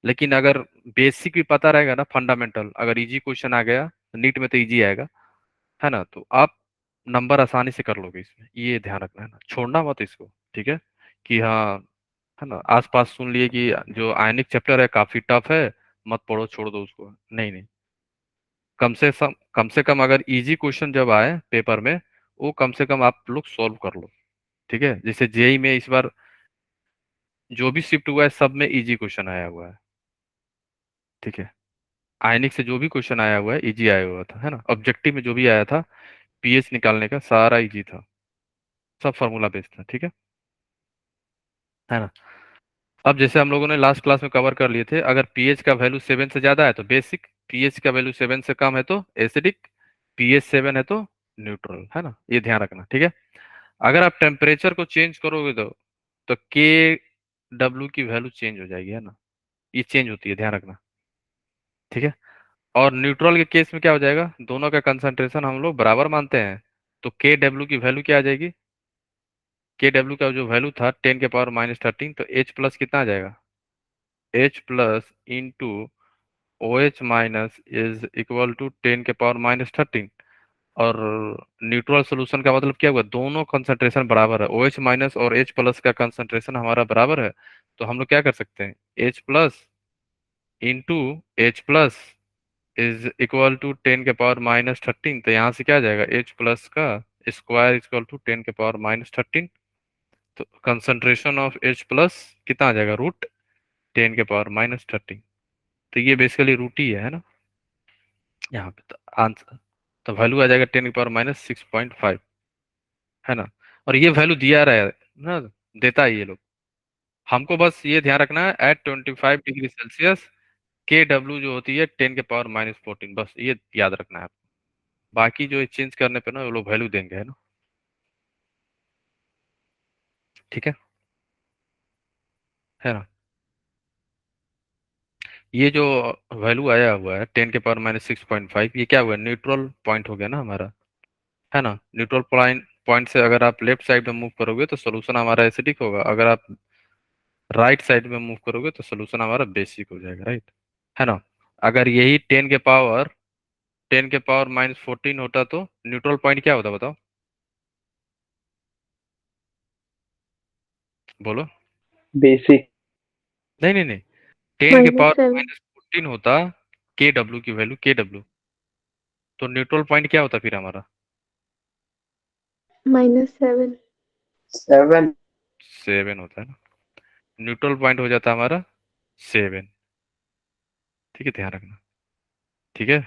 लेकिन अगर बेसिक भी पता रहेगा ना, फंडामेंटल, अगर इजी क्वेश्चन आ गया, नीट में तो इजी आएगा, है ना, तो आप नंबर आसानी से कर लोगे इसमें, ये ध्यान रखना है ना, छोड़ना मत इसको। ठीक है, कि हाँ, है ना, आसपास सुन लिए कि जो आयनिक चैप्टर है काफी टफ है, मत पढ़ो, छोड़ दो उसको। नहीं नहीं, कम से कम अगर इजी क्वेश्चन जब आए पेपर में, वो कम से कम आप लोग सॉल्व कर लो। ठीक है, जैसे जेई में इस बार जो भी शिफ्ट हुआ है सब में इजी क्वेश्चन आया हुआ है। ठीक है, आयनिक से जो भी क्वेश्चन आया हुआ है इजी आया हुआ था, है ना, ऑब्जेक्टिव में जो भी आया था पीएच निकालने का सारा इजी था, सब फार्मूला बेस्ड था। ठीक है ना। अब जैसे हम लोगों ने लास्ट क्लास में कवर कर लिए थे, अगर पीएच का वैल्यू 7 से ज्यादा है तो बेसिक, पीएच का वैल्यू 7 से कम है तो एसिडिक, पीएच 7 है तो न्यूट्रल, है ना, ये ध्यान रखना। ठीक है, अगर आप टेम्परेचर को चेंज करोगे तो के डब्ल्यू की वैल्यू चेंज हो जाएगी, है ना, ये चेंज होती है, ध्यान रखना। ठीक है, और न्यूट्रल के केस में क्या हो जाएगा, दोनों का कंसंट्रेशन हम लोग बराबर मानते हैं, तो के डब्ल्यू की वैल्यू क्या आ जाएगी, के डब्ल्यू का जो वैल्यू था 10 के पावर -13, तो एच प्लस कितना आ जाएगा, H plus into O H minus is equal to 10 के पावर -13। और न्यूट्रल सोल्यूशन का मतलब क्या हुआ, दोनों कंसंट्रेशन बराबर है, ओ एच माइनस और एच प्लस का कंसंट्रेशन हमारा बराबर है, तो हम लोग क्या कर सकते हैं, H plus into H plus is equal to 10 के पावर -13, तो यहाँ से क्या आ जाएगा, एच प्लस का स्क्वायर इक्वल टू 10 के पावर -13, तो कंसंट्रेशन ऑफ एच प्लस कितना आ जाएगा, √10 के पावर -13। तो ये बेसिकली रूट ही है ना, यहाँ पे तो आंसर, तो वैल्यू आ जाएगा 10 के पावर -6.5, है ना। और ये वैल्यू दिया रहा है ना, देता है ये लोग, हमको बस ये ध्यान रखना है एट 25 डिग्री सेल्सियस के डब्ल्यू जो होती है 10 के पावर -14, बस ये याद रखना है। बाकी जो चेंज करने पे ना वो लोग वैल्यू देंगे, है ना। ठीक है ना। ये जो वैल्यू आया हुआ है 10 के पावर -6.5, ये क्या हुआ, न्यूट्रल पॉइंट हो गया ना हमारा, है ना। न्यूट्रल पॉइंट पॉइंट से अगर आप लेफ्ट साइड में मूव करोगे तो सोल्यूशन हमारा एसिडिक होगा, अगर आप राइट साइड में मूव करोगे तो सोल्यूशन हमारा बेसिक हो जाएगा, राइट, है ना। अगर यही 10 के पावर -14 होता तो न्यूट्रल पॉइंट क्या होता, बताओ, बोलो। बेसिक। नहीं नहीं नहीं, टेन के पावर -7। माइनस फोर्टीन होता के डब्ल्यू की वैल्यू, के डब्ल्यू, तो न्यूट्रल पॉइंट क्या होता फिर हमारा, -7। 7। 7 होता है ना, न्यूट्रल पॉइंट हो जाता हमारा 7। ठीक है, ध्यान रखना। ठीक है,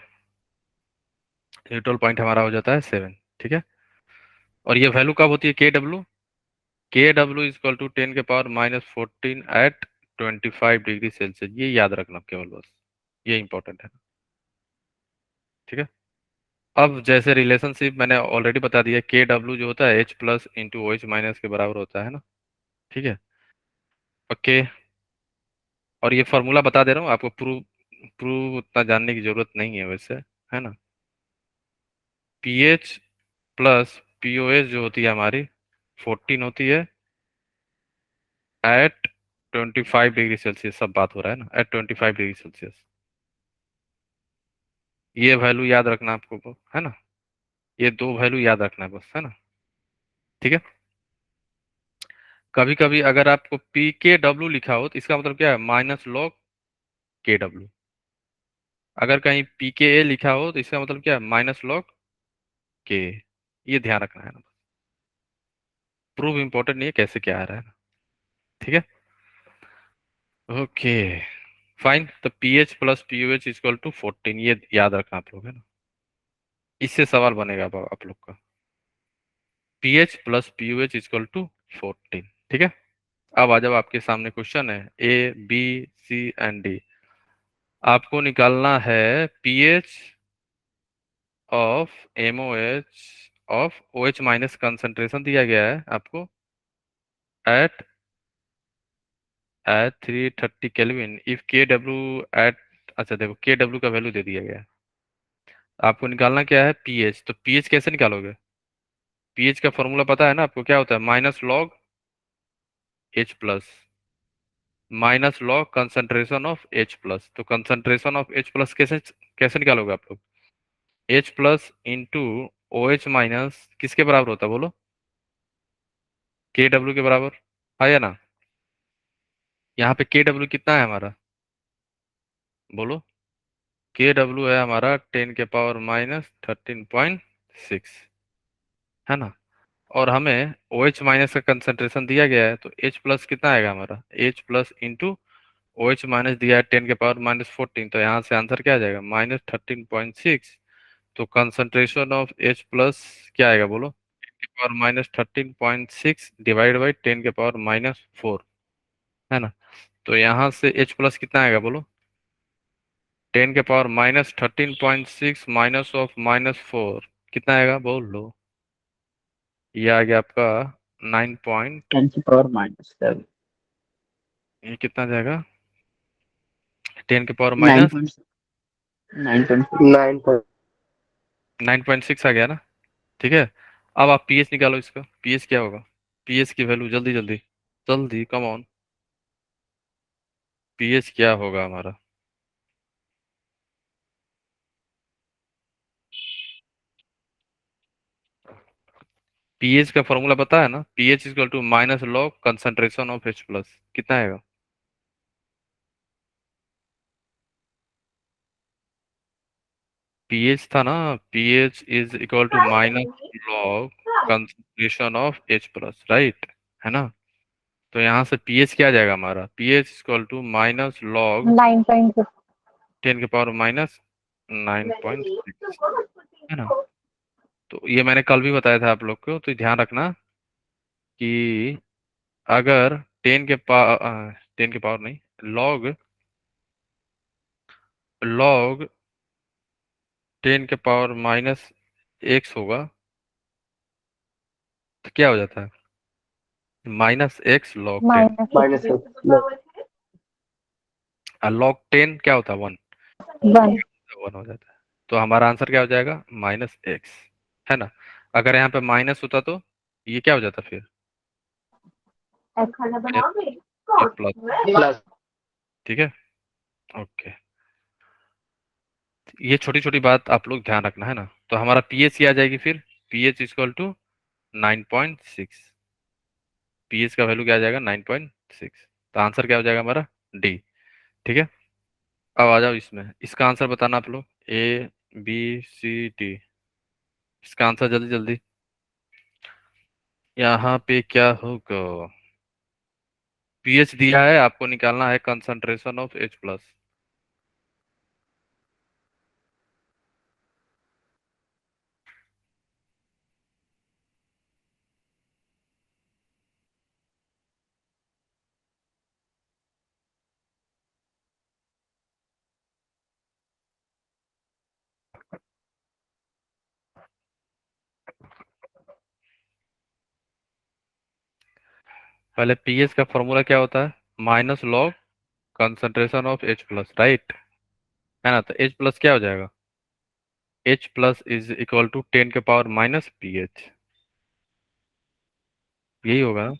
न्यूट्रल पॉइंट हमारा हो जाता है 7। ठीक है, और ये वैल्यू कब होती है, के डब्ल्यू इज इक्वल टू 10 के पावर -14 एट 25 डिग्री सेल्सियस, ये याद रखना केवल, बस ये इंपॉर्टेंट है। ठीक है, अब जैसे रिलेशनशिप मैंने ऑलरेडी बता दिया, के डब्ल्यू जो होता है H plus into O H minus के बराबर होता है ना। ठीक है, ओके, और ये फॉर्मूला बता दे रहा हूँ आपको, प्रूव प्रूव उतना जानने की जरूरत नहीं है वैसे, है ना। पीएच प्लस पीओएच जो होती है हमारी 14 होती है एट 25 डिग्री सेल्सियस, सब बात हो रहा है ना, एट 25 डिग्री सेल्सियस, ये वैल्यू याद रखना आपको, है ना, ये दो वैल्यू याद रखना है बस, है ना। ठीक है, कभी कभी अगर आपको पी के डब्ल्यू लिखा हो तो इसका मतलब क्या है, -log के डब्ल्यू, अगर कहीं पी के ए लिखा हो तो इसका मतलब क्या है, -log के, ये ध्यान रखना है ना, प्रूफ इंपॉर्टेंट नहीं है कैसे क्या आ रहा है ना। ठीक है, ओके, फाइन, तो pH plus pOH equal to 14, ये याद रखना आप लोग, है ना, इससे सवाल बनेगा अब आप लोग का, pH plus pOH equal to 14। ठीक है, अब आ जाओ, आपके सामने क्वेश्चन है A B C and D, आपको निकालना है pH of MOH of OH minus, concentration दिया गया है आपको at at 330 kelvin, if K W at, अच्छा देखो के डब्ल्यू का वैल्यू दे दिया गया है, आपको निकालना क्या है, पीएच, तो पीएच कैसे निकालोगे, पीएच का फॉर्मूला पता है ना आपको, क्या होता है, -log H plus, minus log concentration of H plus. तो कंसंट्रेशन ऑफ H प्लस कैसे कैसे निकालोगे आप लोग? H plus into OH minus किसके बराबर होता है बोलो? KW के बराबर है या ना? यहाँ पे KW कितना है हमारा, बोलो? KW है हमारा 10⁻⁻13.6, है ना? और हमें OH माइनस का कंसंट्रेशन दिया गया है, तो H प्लस कितना आएगा हमारा? H plus into OH minus दिया है 10⁻⁻14, तो यहाँ से आंसर क्या आ जाएगा? -13.6। तो कंसंट्रेशन ऑफ H प्लस क्या आएगा बोलो? 10⁻13.6 डिवाइड बाई 10⁻⁻4, है ना? तो यहाँ से H प्लस कितना आएगा बोलो? 10⁻⁻13.6 माइनस ऑफ -4 कितना आएगा बोल लो? ये आ गया आपका 9 पॉइंट, 10⁻⁻7। ये कितना जाएगा? 10⁻⁻? 9.9.6। 9.6 आ गया ना? ठीक है। अब आप पीएच निकालो इसका, पीएच क्या होगा? पीएच की वैल्यू जल्दी जल्दी जल्दी, कम ऑन। पीएच क्या होगा हमारा? पीएच का फॉर्मूला पता है ना? PH equal to minus log concentration of H plus, कितना आएगा? पीएच था ना, pH is equal to minus log concentration of H plus, right, है ना? तो यहाँ से पीएच क्या आ जाएगा हमारा? PH equal to minus log 9.6। 10⁻⁻9.6, है ना? तो ये मैंने कल भी बताया था आप लोग को, तो ध्यान रखना कि अगर 10 के पावर नहीं, लॉग 10⁻⁻x होगा तो क्या हो जाता है? -x log 10। -6। और log 10 क्या होता है? 1 1। 1 हो जाता है। तो हमारा आंसर क्या हो जाएगा? -x, है ना? अगर यहाँ पे माइनस होता तो ये क्या हो जाता फिर? ये प्लस, ठीक है, ओके। ये छोटी छोटी बात आप लोग ध्यान रखना, है ना? तो हमारा पीएच आ जाएगी फिर, पीएच इक्वल टू 9.6। पीएच का वैल्यू क्या आ जाएगा? 9.6। तो आंसर क्या हो जाएगा हमारा? डी, ठीक है। अब आ जाओ इसमें, इसका आंसर बताना आप लोग, ABCD, इसका आंसर जल्दी जल्दी। यहाँ पे क्या होगा? पीएच दिया है, आपको निकालना है कंसंट्रेशन ऑफ H प्लस। पहले पीएच का फॉर्मूला क्या होता है? Minus log concentration of H plus, right, है ना? तो H प्लस क्या हो जाएगा? H plus is equal to 10⁻⁻pH, यही होगा ना,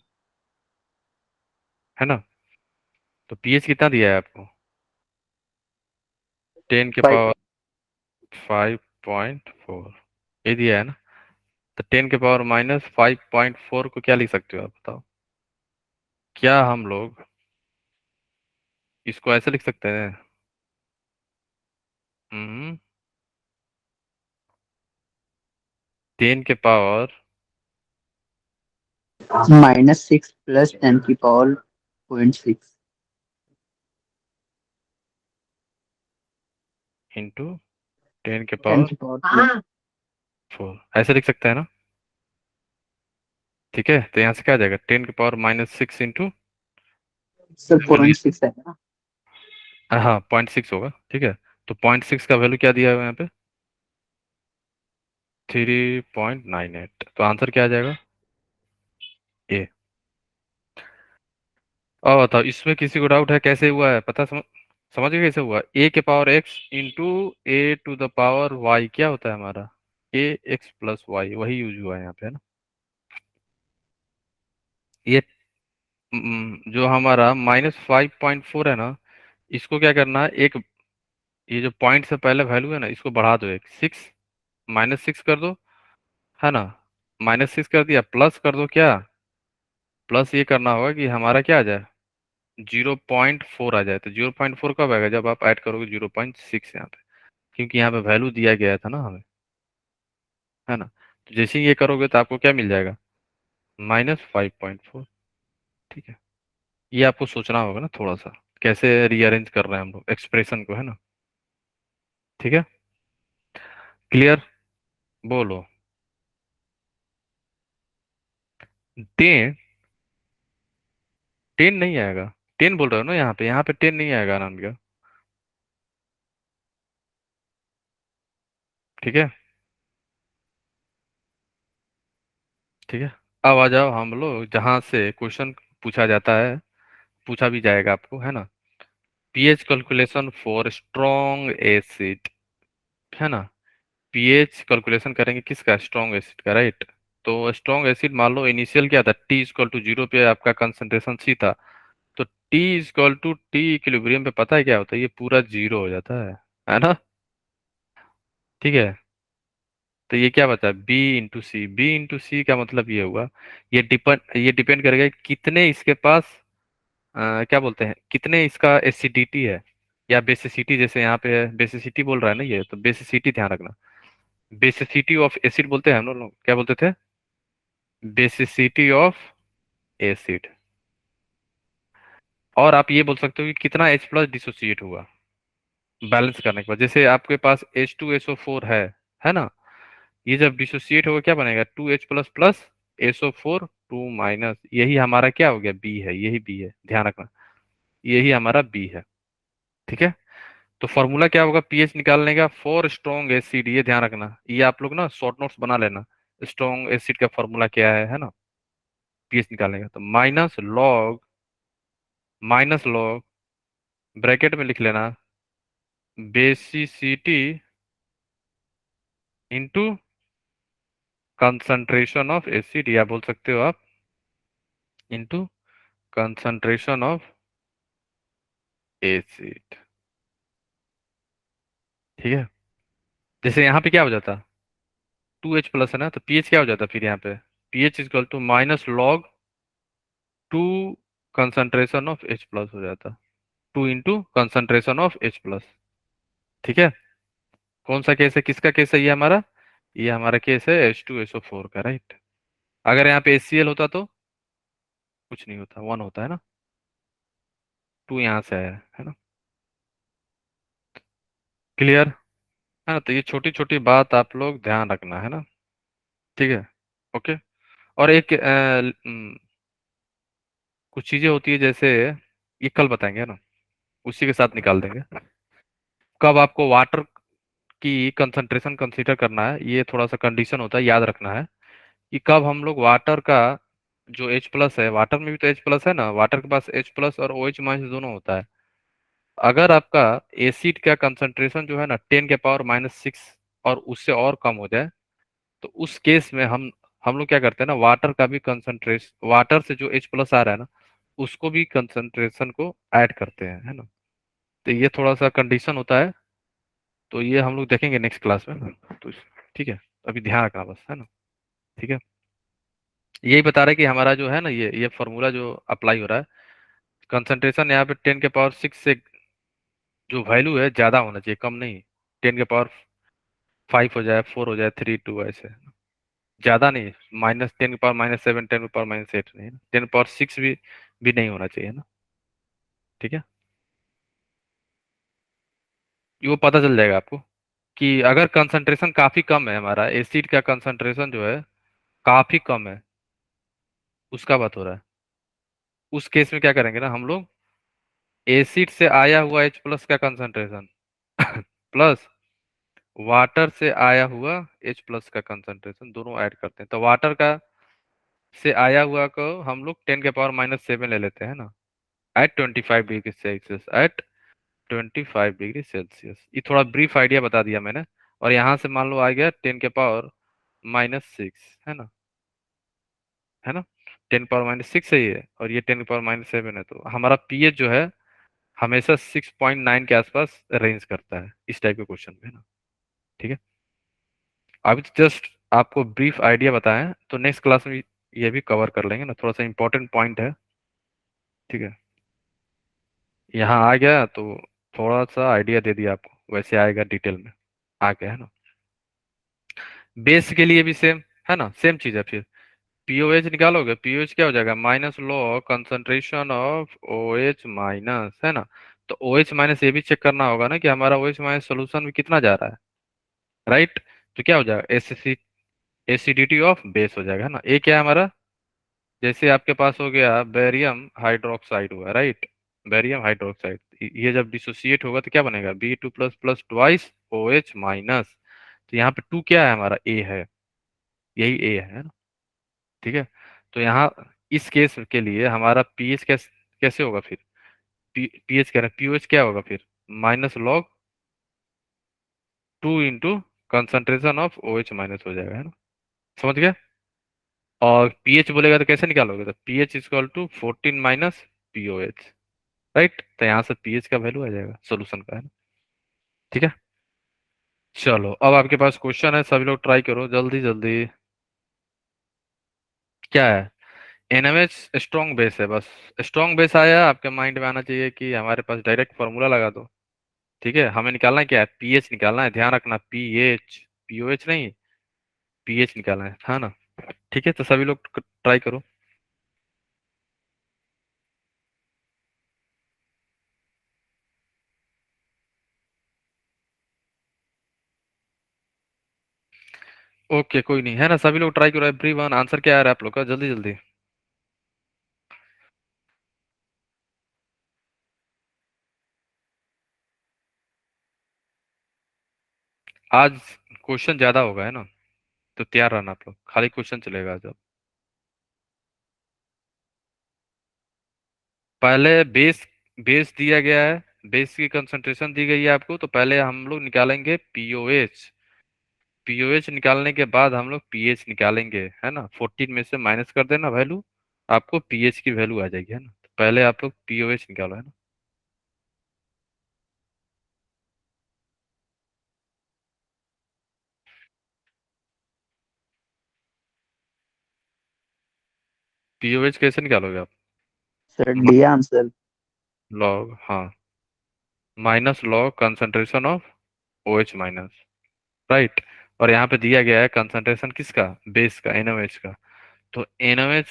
है ना? तो pH कितना दिया है आपको? 10⁻5.4, ये दिया है ना? तो 10⁻⁻5.4 को क्या लिख सकते हो आप बताओ? क्या हम लोग इसको ऐसे लिख सकते हैं? हम्म 10⁻⁻6 -6 प्लस 10⁻⁶। इंटू 10⁻⁴, 10⁻⁴ ऐसे लिख सकते हैं ना? ठीक है, तो यहाँ से क्या आ जाएगा? 10⁻⁻6 इंटू, सर बोलिए। 0.6 है ना? हाँ 0.6 होगा, ठीक है। तो 0.6 का वैल्यू क्या दिया है यहाँ पे? 3.98। तो आंसर क्या आ जाएगा? ए। और बताओ, इसमें किसी को डाउट है कैसे हुआ है? पता समझ गए कैसे हुआ? A⁻x इंटू A⁻y क्या होता है हमारा? AX प्लस वाई, वही यूज हुआ है यहाँ पे, है ना? ये जो हमारा -5.4 है ना, इसको क्या करना है, एक ये जो पॉइंट से पहले वैल्यू है ना, इसको बढ़ा दो, एक 6, -6 कर दो, है ना। -6 कर दिया, प्लस कर दो क्या, प्लस ये करना होगा कि हमारा क्या आ जाए, 0.4 आ जाए। तो 0.4 कब आएगा, जब आप ऐड करोगे 0.6 यहाँ पे, क्योंकि यहाँ पे वैल्यू दिया गया था ना हमें, है ना। तो जैसे ही ये करोगे तो आपको क्या मिल जाएगा, -5.4। ठीक है, ये आपको सोचना होगा ना थोड़ा सा, कैसे रीअरेंज कर रहे हैं हम लोग एक्सप्रेशन को, है ना। ठीक है, क्लियर, बोलो। 10, 10 नहीं आएगा, 10 बोल रहे हो ना, यहाँ पे 10 नहीं आएगा आनंद का। ठीक है, ठीक है। अब आ जाओ हम लोग जहाँ से क्वेश्चन पूछा जाता है, पूछा भी जाएगा आपको, है ना। PH calculation for strong acid, है ना। पीएच कैलकुलेशन करेंगे किसका, स्ट्रॉन्ग एसिड का, राइट। तो स्ट्रॉन्ग एसिड मान लो इनिशियल क्या था, T = 0 पे आपका कंसंट्रेशन सी था। तो T = इक्विलिब्रियम पे पता है क्या होता है, ये पूरा 0 हो जाता है ना। ठीक है, तो ये क्या बचा, B × C, B × C का मतलब ये हुआ, ये डिपेंड करेगा कि कितने इसके पास क्या बोलते हैं, कितने इसका एसिडिटी है या बेसिसिटी, जैसे यहाँ पे बेसिसिटी बोल रहा है ना ये, तो बेसिसिटी ध्यान रखना। बेसिसिटी ऑफ एसिड बोलते हैं हम लोग, क्या बोलते थे, बेसिसिटी ऑफ एसिड। और आप ये बोल सकते हो कि कितना H+ डिसोसिएट हुआ बैलेंस करने के बाद, जैसे आपके पास H2SO4 है ना। ये जब डिसोसिएट होगा क्या बनेगा, 2H++ SO4 2 यही हमारा क्या हो गया, बी है, यही बी है, ध्यान रखना, यही हमारा बी है। ठीक है, तो फॉर्मूला क्या होगा पीएच निकालने का, फॉर स्ट्रॉन्ग एसिड, ये ध्यान रखना, ये आप लोग ना शॉर्ट नोट्स बना लेना। स्ट्रॉन्ग एसिड का फॉर्मूला क्या है ना, पीएच निकालने का, तो माइनस लॉग ब्रैकेट में लिख लेना, basicity into concentration of acid, या बोल सकते हो आप इंटू कंसंट्रेशन ऑफ एसिड। ठीक है, जैसे यहाँ पे क्या हो जाता, 2H+ है ना, तो पीएच क्या हो जाता फिर यहाँ पे, pH = -log 2 concentration of H+ हो जाता, 2 × कंसंट्रेशन ऑफ H+। ठीक है, कौन सा केस है, किसका केस है ये हमारा केस है H2SO4 का, राइट। अगर यहाँ पे HCl होता तो कुछ नहीं होता, 1 होता है ना, 2 यहाँ से है ना। क्लियर, है ना। तो ये छोटी छोटी बात आप लोग ध्यान रखना, है ना। ठीक है, ओके। और एक कुछ चीजें होती है, जैसे ये कल बताएंगे, है ना, उसी के साथ निकाल देंगे। कब आपको वाटर की कंसंट्रेशन कंसीडर करना है, ये थोड़ा सा कंडीशन होता है, याद रखना है कि कब हम लोग वाटर का जो H+ है, वाटर में भी तो H+ है ना, वाटर के पास H+ और OH- दोनों होता है। अगर आपका एसिड का कंसंट्रेशन जो है ना 10⁻⁻6 और उससे और कम हो जाए, तो उस केस में हम लोग क्या करते हैं ना, वाटर का भी कंसंट्रेशन, वाटर से जो H+ आ रहा है ना, उसको भी कंसंट्रेशन को ऐड करते हैं, है ना। तो ये थोड़ा सा कंडीशन होता है, तो ये हम लोग देखेंगे नेक्स्ट क्लास में ना। तो ठीक है, अभी ध्यान रखना बस, है ना। ठीक है, यही बता रहे हैं कि हमारा जो है ना, ये फॉर्मूला जो अप्लाई हो रहा है, कंसंट्रेशन यहाँ पे 10⁻6 से जो वैल्यू है ज्यादा होना चाहिए, कम नहीं। 10⁻5 हो जाए, 4 हो जाए, 3 2 ऐसे, ज्यादा नहीं, -10⁻⁻7 10⁻⁻8 नहीं, 10⁻6 भी नहीं होना चाहिए ना। ठीक है, ये वो पता चल जाएगा आपको कि अगर कंसंट्रेशन काफी कम है, हमारा एसिड का कंसंट्रेशन जो है काफी कम है, उसका बात हो रहा है, उस केस में क्या करेंगे ना हम लोग, एसिड से आया हुआ H+ का कंसंट्रेशन प्लस वाटर से आया हुआ H+ का कंसंट्रेशन दोनों ऐड करते हैं, तो वाटर का से आया हुआ को हम लोग 10⁻⁻7 ले लेते हैं ना, एट 25 डिग्री सेल्सियस। ये थोड़ा ब्रीफ आइडिया बता दिया मैंने, और यहाँ से मान लो आ गया 10⁻⁻6, है ना, है ना। 10⁻⁶ है ये, और ये 10⁻⁷ है, तो हमारा पीएच जो है हमेशा 6.9 के आसपास रेंज करता है इस टाइप के क्वेश्चन में ना। ठीक है, अभी तो जस्ट आपको ब्रीफ आइडिया बताएं, तो नेक्स्ट क्लास में ये भी कवर कर लेंगे ना, थोड़ा सा इंपॉर्टेंट पॉइंट है। ठीक है, यहाँ आ गया तो थोड़ा सा आइडिया दे दिया आपको, वैसे आएगा डिटेल में, आ गया है ना। बेस के लिए भी सेम है ना, सेम चीज है फिर। पीओएच निकालोगे, पीओएच क्या हो जाएगा, minus log concentration of OH minus, है ना। तो ओएच माइनस ये भी चेक करना होगा ना कि हमारा ओएच माइनस सोल्यूशन में कितना जा रहा है, राइट। तो क्या हो जाएगा, एसिडिटी ऑफ बेस हो जाएगा, है ना। ये क्या है हमारा, जैसे आपके पास हो गया बेरियम हाइड्रोक्साइड हुआ, राइट। बेरियम हाइड्रोक्साइड, ये जब डिसोसिएट होगा तो क्या बनेगा, Be2+ plus twice OH minus. तो यहाँ पे 2 क्या है हमारा, ए है, यही ए है ना। ठीक है, तो यहाँ इस केस के लिए हमारा पीएच कैसे कैसे होगा फिर, पीएच कह रहे हैं, पीओएच क्या होगा फिर, minus log 2 into concentration of OH minus हो जाएगा, है ना। समझ गया। और पीएच बोलेगा तो कैसे निकालोगे, तो pH equal to 14 minus pOH, right. तो यहाँ से पीएच का वैल्यू आ जाएगा सोल्यूशन का, है ना। ठीक है, चलो अब आपके पास क्वेश्चन है, सभी लोग ट्राई करो जल्दी जल्दी। क्या है, एनएमएच स्ट्रॉन्ग बेस है, बस स्ट्रॉन्ग बेस आया आपके माइंड में आना चाहिए कि हमारे पास डायरेक्ट फॉर्मूला लगा दो। ठीक है, हमें निकालना है क्या है, पीएच निकालना है, ध्यान रखना, पीएच, पीओएच नहीं, पीएच निकालना है ना। ठीक है, तो सभी लोग ट्राई करो। ओके, कोई नहीं, है ना, सभी लोग ट्राई करो, एवरीवन। आंसर क्या आ रहा है आप लोग का, जल्दी जल्दी। आज क्वेश्चन ज्यादा होगा, है ना, तो तैयार रहना आप लोग, खाली क्वेश्चन चलेगा आज। अब पहले बेस, बेस दिया गया है, बेस की कंसंट्रेशन दी गई है आपको, तो पहले हम लोग निकालेंगे पीओएच, पीओएच निकालने के बाद हम लोग पीएच निकालेंगे, है ना। 14 में से माइनस कर देना वैल्यू, आपको पीएच की वैल्यू आ जाएगी, है ना। तो पहले आप लोग पीओएच निकालो, है ना। पीओएच कैसे निकालोगे आप, सर दिया आंसर। लॉग, हाँ, minus log concentration of OH minus, right. और यहाँ पे दिया गया है कंसंट्रेशन किसका, बेस का, एनओएच का। तो एनओएच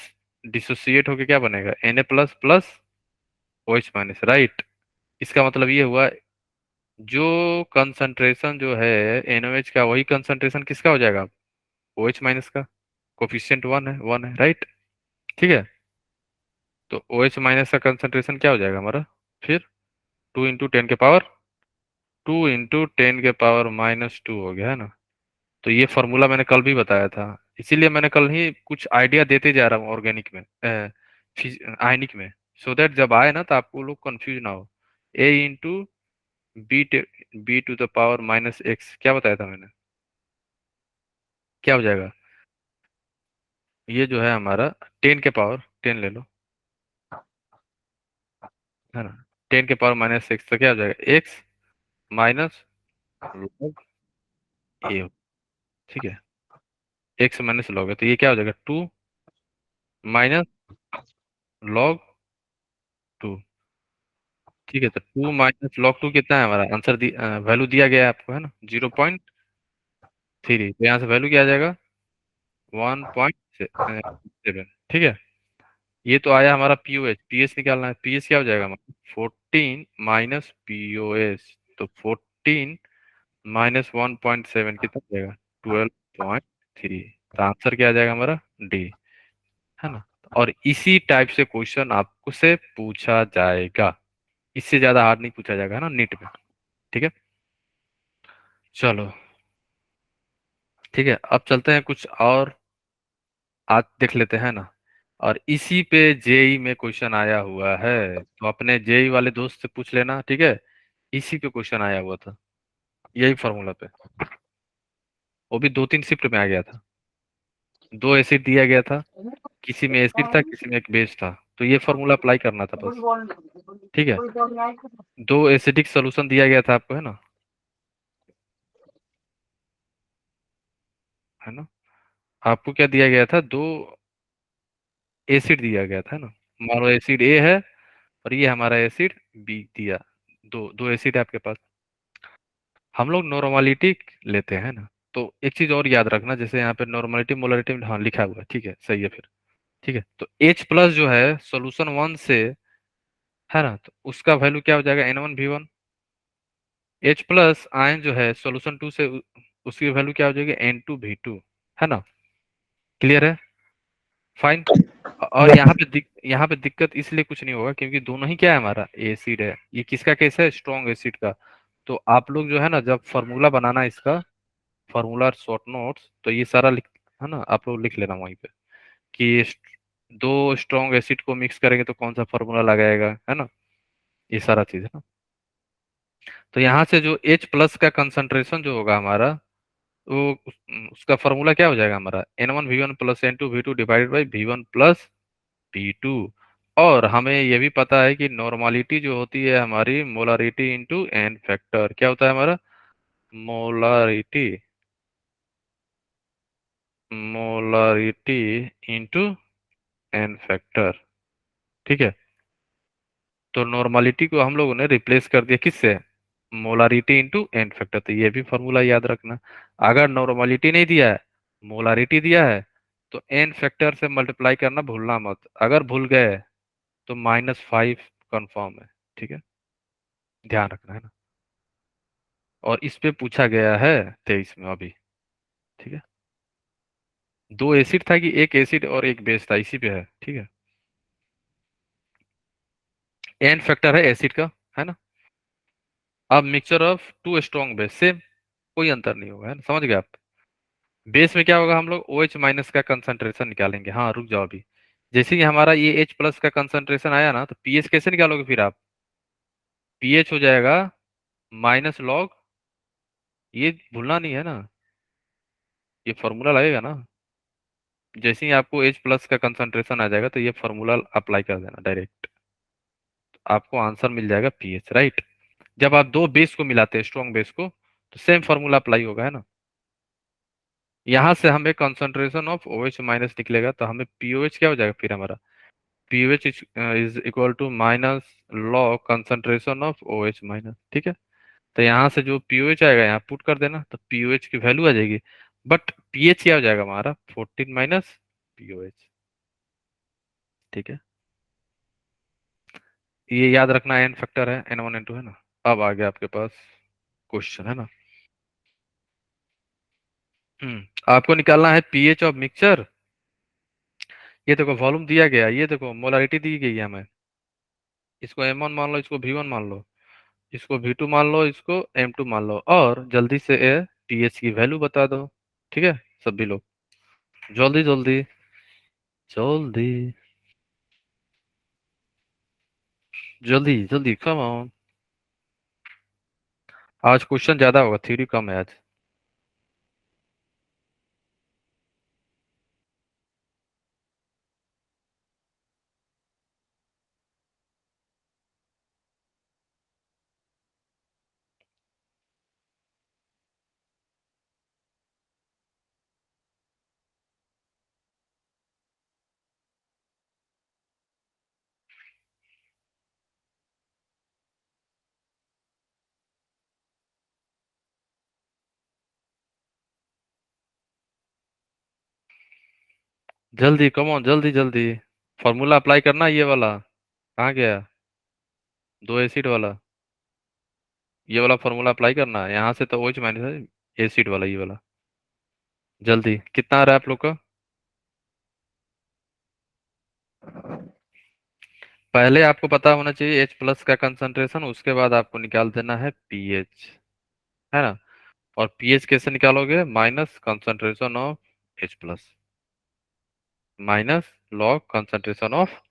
डिसोसिएट होके क्या बनेगा, Na+ plus OH minus, right. इसका मतलब ये हुआ, जो कंसंट्रेशन जो है NaOH का, वही कंसंट्रेशन किसका हो जाएगा, OH माइनस का। कोफिशिएंट 1 है राइट। ठीक है, तो OH माइनस का कंसंट्रेशन क्या हो जाएगा हमारा फिर, 2 × 10⁻²⁰ हो गया, है ना। तो ये फॉर्मूला मैंने कल भी बताया था, इसीलिए मैंने कल ही कुछ आइडिया देते जा रहा हूँ ऑर्गेनिक में, आयनिक में, सो दैट जब आए ना तो आपको लोग कंफ्यूज ना हो। A × B to the power -x, क्या बताया था मैंने, क्या हो जाएगा, ये जो है हमारा 10 ले लो, है ना। 10⁻⁻⁶ तो क्या हो जाएगा, x माइनस log a, ठीक है, x माइनस log है, तो ये क्या हो जाएगा, 2 - log 2। ठीक है, तो 2 - log 2 कितना है हमारा आंसर, वैल्यू दिया गया है आपको, है ना, 0.3। तो यहाँ से वैल्यू क्या आ जाएगा, 1.7। ठीक है, ये तो आया हमारा पीओएच, पीएच निकालना है, पीएच क्या हो जाएगा हमारा, 14 माइनस पीओएच। तो 14 माइनस 1.7 कितना हो जाएगा, 12.3। तो आंसर क्या आ जाएगा हमारा, डी, है ना। और इसी टाइप से क्वेश्चन आपको से पूछा जाएगा, इससे ज्यादा हार्ड नहीं पूछा जाएगा, है ना, नीट में। ठीक है, चलो ठीक है, अब चलते हैं कुछ और, आज देख लेते हैं ना। और इसी पे जेई में क्वेश्चन आया हुआ है, तो अपने जेई वाले दोस्त से पूछ लेना, ठीक है। इसी पे क्वेश्चन आया हुआ था, यही फॉर्मूला पे, वो भी 2-3 शिफ्ट में आ गया था। दो एसिड दिया गया था, किसी में एसिड था, किसी में एक बेस था, तो ये फॉर्मूला अप्लाई करना था बस। ठीक है, दो एसिडिक सोल्यूशन दिया गया था आपको, है ना। आपको क्या दिया गया था, दो एसिड दिया गया था, है ना। मान लो एसिड ए है और ये हमारा एसिड बी दिया, दो दो एसिड है आपके पास। हम लोग नॉर्मलिटी लेते हैं ना। तो एक चीज और याद रखना, जैसे यहाँ पे नॉर्मलिटी मोलरिटी हाँ लिखा हुआ है, ठीक है, सही है फिर। ठीक है, तो H प्लस जो है सोल्यूशन वन से, है ना, तो उसका वैल्यू क्या हो जाएगा, N1V1। H प्लस आयन जो है सोल्यूशन टू से उसकी वैल्यू क्या हो जाएगी, N2V2, है ना। क्लियर है, फाइन। और यहाँ पे दिक्कत इसलिए कुछ नहीं होगा क्योंकि दोनों ही क्या है, हमारा एसिड है। ये किसका केस है, स्ट्रॉन्ग एसिड का। तो आप लोग जो है ना, जब फार्मूला बनाना है इसका, फार्मूला शॉर्ट नोट्स, तो ये सारा लिख, है ना, आप लोग लिख लेना वहीं पे कि दो स्ट्रॉन्ग एसिड को मिक्स करेंगे तो कौन सा फार्मूला लगाएगा, है ना, ये सारा चीज है ना। तो यहाँ से जो H प्लस का कंसंट्रेशन जो होगा हमारा, वो उसका फार्मूला क्या हो जाएगा हमारा, N1V1 plus N2V2 divided by V1 plus V2। और हमें ये भी पता है कि नॉर्मलिटी जो होती है हमारी मोलारिटी इंटू एन फैक्टर, क्या होता है हमारा, molarity, molarity into N factor. ठीक है, तो नॉर्मलिटी को हम लोगों ने रिप्लेस कर दिया किससे, मोलारिटी इंटू एन फैक्टर। तो ये भी फॉर्मूला याद रखना। अगर नॉर्मलिटी नहीं दिया है, मोलारिटी दिया है, तो एन फैक्टर से मल्टीप्लाई करना भूलना मत। अगर भूल गए तो -5 कंफर्म है। ठीक है, ध्यान रखना, है ना। और इस पे पूछा गया है 23 में अभी। ठीक है, दो एसिड था कि एक एसिड और एक बेस था, इसी पे है। ठीक है, एन फैक्टर है एसिड का, है ना। अब mixture of two strong base, same, कोई अंतर नहीं होगा, है ना, समझ गए आप। बेस में क्या होगा, हम लोग OH माइनस का कंसंट्रेशन निकालेंगे। हाँ रुक जाओ अभी। जैसे ही हमारा ये H प्लस का कंसंट्रेशन आया ना, तो पीएच कैसे निकालोगे फिर आप, पीएच हो जाएगा माइनस लॉग, ये भूलना नहीं है ना, ये फॉर्मूला लगेगा ना। जैसे ही आपको H प्लस का कंसंट्रेशन आ जाएगा तो ये फॉर्मूला अप्लाई कर देना डायरेक्ट, आपको आंसर मिल जाएगा पीएच, राइट। जब आप दो बेस को मिलाते हैं, स्ट्रॉन्ग बेस को, तो सेम फॉर्मूला अप्लाई होगा, है ना। यहाँ से हमें कंसंट्रेशन ऑफ OH माइनस निकलेगा, तो हमें पीओएच क्या हो जाएगा फिर हमारा, pOH is equal to minus log concentration of OH minus. ठीक है, तो यहाँ से जो पीओएच आएगा यहाँ पुट कर देना, तो पीओएच की वैल्यू आ जाएगी। बट पीएच क्या हो जाएगा हमारा, 14 माइनस पीओएच। ठीक है, ये याद रखना, एन फैक्टर है, N1 N2, है ना। अब आ गया आपके पास क्वेश्चन, है ना। आपको निकालना है पीएच ऑफ मिक्सचर। ये देखो वॉल्यूम दिया गया, ये देखो मोलारिटी दी गई है हमें। इसको M1 मान लो, इसको V1 मान लो, इसको V2 मान लो, इसको M2 मान लो, और जल्दी से पीएच की वैल्यू बता दो। ठीक है, सभी लोग जल्दी जल्दी जल्दी जल्दी जल्दी, कम ऑन। आज क्वेश्चन ज्यादा होगा, थ्योरी कम है आज। जल्दी, कम ऑन, जल्दी जल्दी। फॉर्मूला अप्लाई करना, ये वाला कहाँ गया, दो एसिड वाला, ये वाला फॉर्मूला अप्लाई करना है। यहाँ से तो OH माइनस है, एसिड वाला, ये वाला। जल्दी, कितना आ रहा है आप लोग का, पहले आपको पता होना चाहिए H प्लस का कंसंट्रेशन, उसके बाद आपको निकाल देना है पीएच, है ना। और पीएच कैसे निकालोगे, minus concentration of H plus, minus log concentration of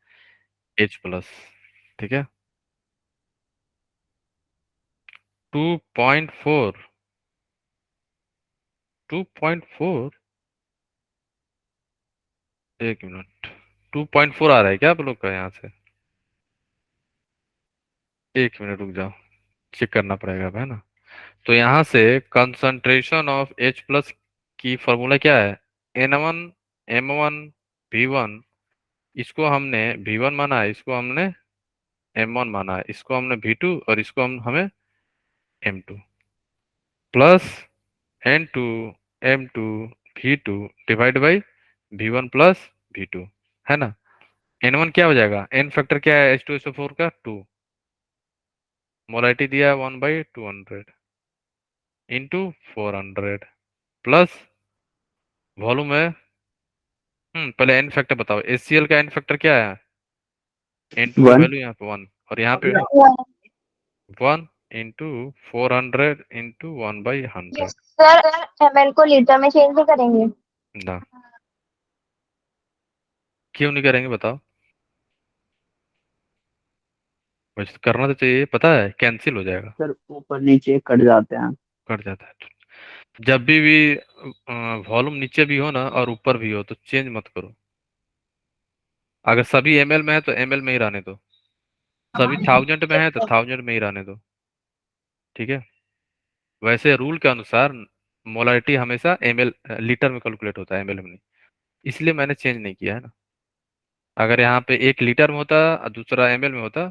H plus. ठीक है, 2.4, 2.4, एक मिनट, 2.4 आ रहा है क्या आप लोग का यहाँ से? एक मिनट रुक जाओ, चेक करना पड़ेगा अब, है ना। तो यहाँ से कंसंट्रेशन ऑफ H+ की फॉर्मूला क्या है? N1 M1 V1। इसको हमने V1 माना है, इसको हमने M1 माना है, इसको हमने V2 और इसको हमें M2, plus N2 M2 V2 divide by V1 plus V2, है ना। N1 क्या हो जाएगा? N फैक्टर क्या है H2SO4 का? 2। मोलारिटी दिया है 1/200 इंटू 400 प्लस वॉल्यूम है। पहले एन फैक्टर बताओ, HCl का एन फैक्टर क्या है? N2 की 1. वैल्यू यहाँ पे 1, और यहाँ पे 1 इंटू 400 इंटू 1/100 सर ml को लीटर में चेंज करेंगे? ना। क्यों नहीं करेंगे बताओ? वैसे करना तो चाहिए, पता है कैंसिल हो जाएगा, सर ऊपर नीचे कट जाते हैं. कट जाता है। जब भी वॉल्यूम नीचे भी हो ना और ऊपर भी हो तो चेंज मत करो। अगर सभी ml में है तो ml में ही रहने दो, सभी 1000 में है तो 1000 में ही रहने दो, ठीक है। वैसे रूल के अनुसार मोलारिटी हमेशा ml लीटर में कैलकुलेट होता है, ml में नहीं, इसलिए मैंने चेंज नहीं किया है ना। अगर यहाँ पे एक लीटर में होता और दूसरा ml में होता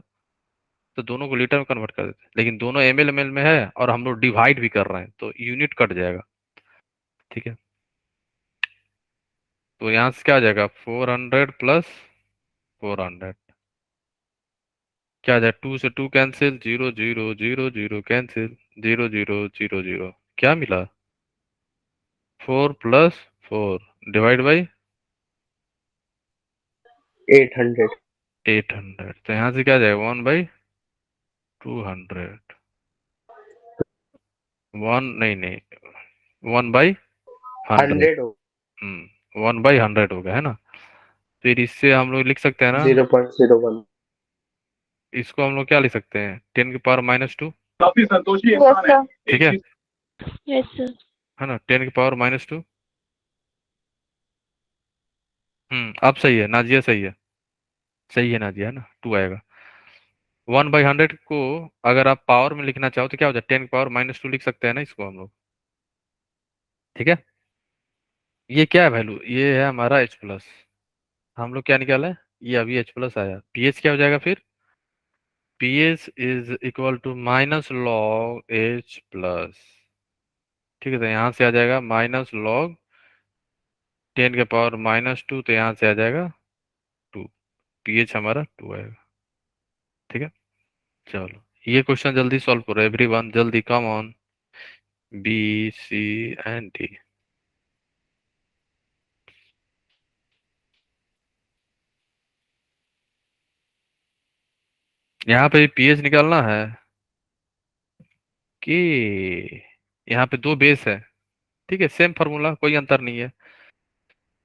तो दोनों को लीटर में कन्वर्ट कर देते, लेकिन दोनों ml में है और हम लोग डिवाइड भी कर रहे हैं तो यूनिट कट जाएगा, ठीक है। तो यहाँ से क्या आ जाएगा? 400 प्लस 400 क्या आ जाएगा? 2 से 2 कैंसिल, 0 0 0 0 कैंसिल, 0 0 0 0, क्या मिला? 4 प्लस 4 डिवाइड बाई 800। 800, तो यहाँ से क्या आ जाएगा? 1/200, 1 नहीं नहीं, 1/100। 100 हो, 1/100 हो गया, है ना। फिर इससे हम लोग लिख सकते हैं ना, 0.01। इसको हम लोग क्या लिख सकते हैं? 10⁻², काफी संतोषी यस इंसान है। सर। ठीक है, यस सर। है ना, 10⁻²। अब सही है नाजिया, सही है, सही है नाजिया, है ना, 2 आएगा। 1/100 को अगर आप पावर में लिखना चाहो तो क्या हो जाए? 10⁻² लिख सकते हैं ना इसको हम लोग, ठीक है। ये क्या है वैल्यू? ये है हमारा H+। हम लोग क्या निकाला है? ये अभी H+ आया। pH क्या हो जाएगा फिर? pH is equal to -log H+, ठीक है। तो यहाँ से आ जाएगा -log 10⁻², तो यहाँ से आ जाएगा 2। pH हमारा 2 आएगा, ठीक है। चलो ये क्वेश्चन जल्दी सॉल्व करो एवरीवन, जल्दी, come on. B C and D। यहाँ पे pH निकालना है कि यहाँ पे दो बेस है, ठीक है, सेम फार्मूला, कोई अंतर नहीं है।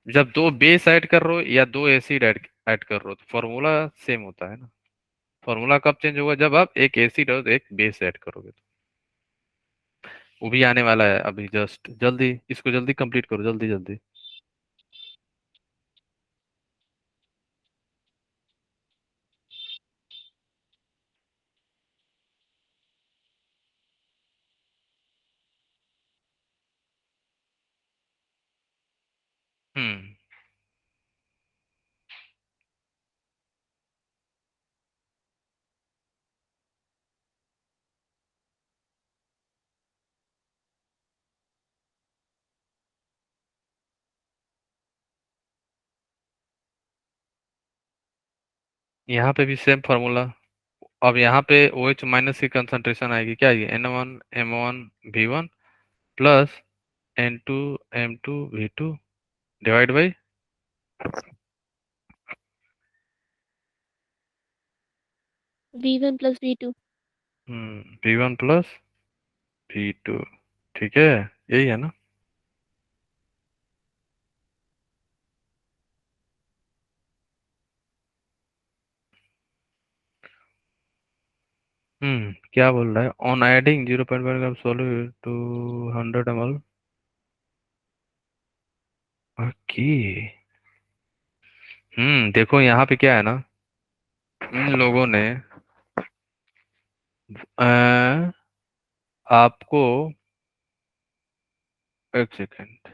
जब दो बेस ऐड कर रहे हो या दो एसिड ऐड ऐड कर रहे हो तो फार्मूला सेम होता है ना। फार्मूला कब चेंज होगा? जब आप एक एसिड और एक बेस ऐड करोगे तो। वो भी आने वाला है अभी जस्ट, जल्दी इसको जल्दी कंप्लीट करो, जल्दी जल्दी। हम्म यहाँ पे भी सेम फार्मूला। अब यहाँ पे OH- की कंसंट्रेशन आएगी क्या? ये N1 M1 V1 plus N2 M2 V2 divide by V1 plus V2। V1 plus V2, ठीक है, यही है ना। क्या बोल रहा है? On adding 0.1 gram solute to 100 ml। Okay, देखो यहाँ पे क्या है ना, इन लोगों ने अ, आपको, एक सेकेंड,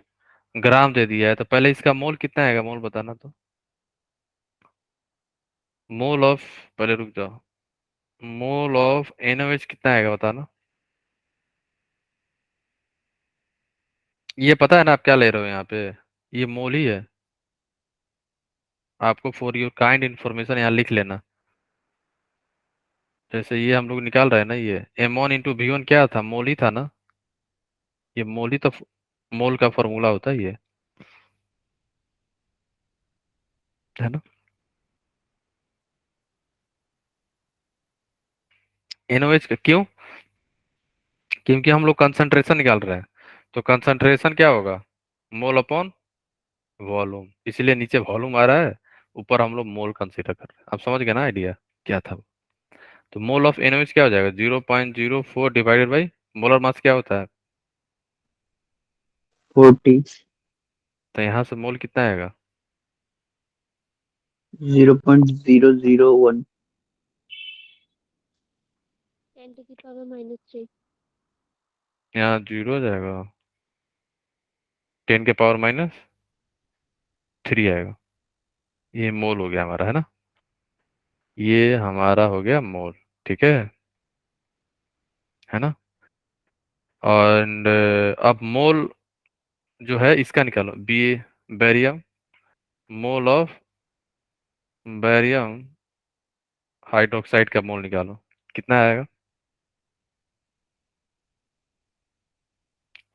ग्राम दे दिया है, तो पहले इसका मोल कितना आएगा, मोल बताना तो। मोल ऑफ, पहले रुक जाओ, मोल ऑफ NaOH कितना आएगा बताना। ये पता है ना आप क्या ले रहे हो यहाँ पे, ये मोल ही है। आपको फॉर योर काइंड इन्फॉर्मेशन यहाँ लिख लेना। जैसे ये हम लोग निकाल रहे हैं ना, ये M1 × V1 क्या था, मोल ही था ना। ये मोल ही तो, मोल का फॉर्मूला होता है ये, है ना। NaOH का क्यों, क्योंकि हम लोग कंसंट्रेशन निकाल रहे हैं, तो कंसंट्रेशन क्या होगा, मोल अपॉन वॉल्यूम, इसलिए नीचे वॉल्यूम आ रहा है, ऊपर हम लोग मोल कंसीडर कर रहे हैं। आप समझ गए ना आइडिया क्या था। तो मोल ऑफ NaOH क्या हो जाएगा, 0.04 डिवाइडेड बाई मोलर मास क्या होता है, 40, तो यहाँ से मोल कितना आएगा, 0.001। 10⁻³ यहाँ जीरो हो जाएगा, 10⁻³ आएगा। ये मोल हो गया हमारा, है ना, ये हमारा हो गया मोल, ठीक है ना। और अब मोल जो है इसका निकालो, barium, mole of barium hydroxide का मोल निकालो, कितना आएगा,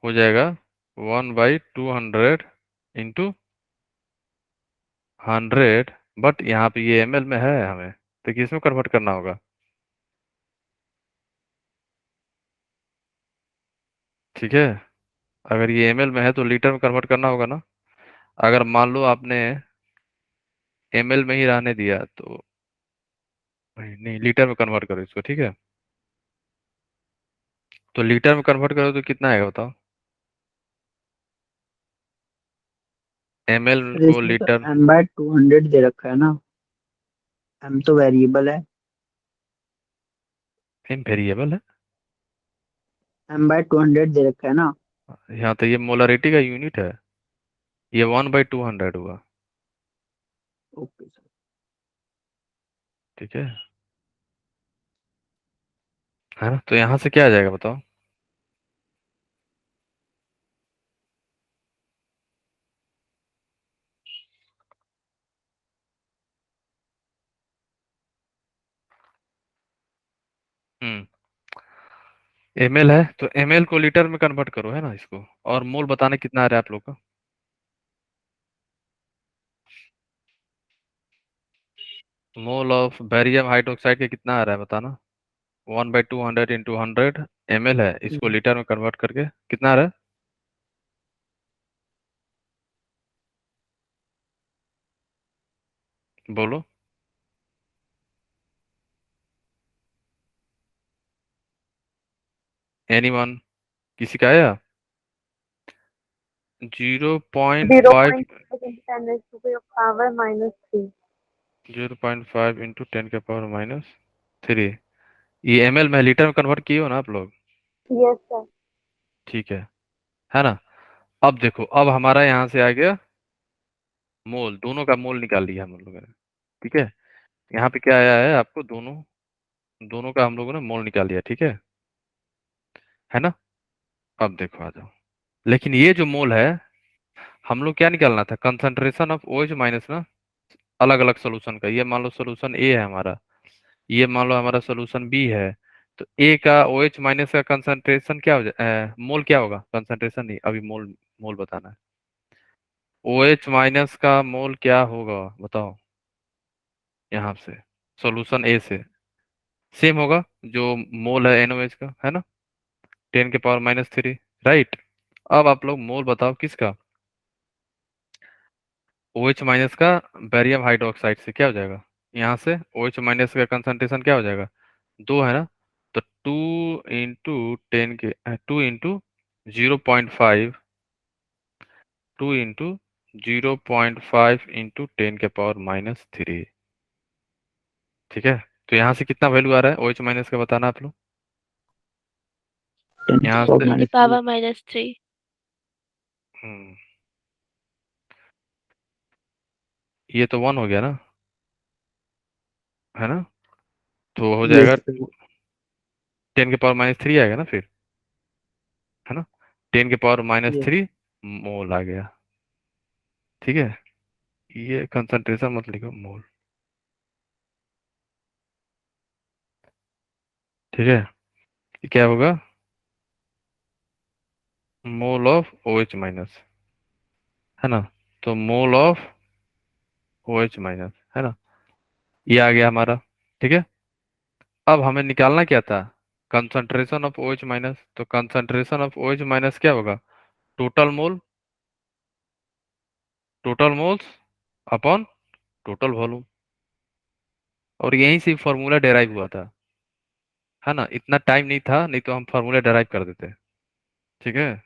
हो जाएगा 1/200 इंटू 100, बट यहाँ पे ये ml में है, हमें तो किस में कन्वर्ट करना होगा, ठीक है। अगर ये ml में है तो लीटर में कन्वर्ट करना होगा ना। अगर मान लो आपने ml में ही रहने दिया तो नहीं, नहीं, लीटर में कन्वर्ट करो इसको, ठीक है। तो लीटर में कन्वर्ट करो तो कितना आएगा बताओ, ml अरे को इसमें तो लीटर, m/200 दे रखा है ना। m तो वेरिएबल है। m वेरिएबल है। m/200 दे रखा है ना। यहाँ तो ये मोलरिटी का यूनिट है, ये 1/200 हुआ, ओके सर। ठीक है ना। तो यहाँ से क्या आ जाएगा बताओ, हम्म ml है तो ml को लीटर में कन्वर्ट करो, है ना इसको, और मोल बताने कितना आ रहा है आप लोग का, मोल ऑफ बेरियम हाइड्रोक्साइड का कितना आ रहा है बताना, 1/200 इंटू 100 ml है, इसको हम्म, लीटर में कन्वर्ट करके कितना आ रहा है, बोलो, एनीवन, किसी का आया, 0.5, 0.5 इंटू 10⁻³ ये ml में लीटर में कन्वर्ट किए हो ना आप लोग, यस सर। ठीक है ना। अब देखो, अब हमारा यहाँ से आ गया मोल, दोनों का मोल निकाल लिया हम लोगों ने, ठीक है। यहाँ पे क्या आया है आपको, दोनों दोनों का हम लोगों ने मोल निकाल लिया, ठीक है ना। अब देखो आ जाओ, लेकिन ये जो मोल है, हम लोग क्या निकालना था, कंसंट्रेशन ऑफ OH माइनस ना, अलग अलग सोल्यूशन का, ये मान लो सोल्यूशन ए है हमारा, ये मान लो हमारा सोल्यूशन बी है, तो ए का OH माइनस का कंसंट्रेशन क्या हो जाए, मोल क्या होगा, कंसंट्रेशन नहीं, अभी मोल, मोल बताना है। OH माइनस का मोल क्या होगा बताओ, यहाँ से सोल्यूशन ए से सेम होगा जो मोल है NaOH का, है ना, 10⁻³ राइट। अब आप लोग मोल बताओ किसका, OH माइनस का बेरियम हाइड्रोक्साइड से क्या हो जाएगा, यहाँ से OH माइनस का कंसंट्रेशन क्या हो जाएगा, 2 है ना, तो 2 इंटू 0.5, 2 इंटू 0.5 इंटू 10⁻³ ठीक है। तो यहाँ से कितना वैल्यू आ रहा है OH माइनस का बताना आप लोग। 10 यहाँ to से the power minus -3. हम्म, ये तो 1 हो गया ना, है ना। तो हो 3. जाएगा Yes, sir. 10⁻³ आएगा ना फिर, है ना। 10⁻³ Yes. मोल आ गया। ठीक है, ये कंसंट्रेशन मत लिखो, मोल। ठीक है, ये क्या होगा, मोल ऑफ OH माइनस, है ना। तो मोल ऑफ OH माइनस, है ना, ये आ गया हमारा। ठीक है, अब हमें निकालना क्या था, कंसंट्रेशन ऑफ OH माइनस। तो कंसंट्रेशन ऑफ OH माइनस क्या होगा, total mole, total moles upon total volume. और यहीं से फॉर्मूला डेराइव हुआ था, है ना। इतना टाइम नहीं था, नहीं तो हम फार्मूला डेराइव कर देते। ठीक है,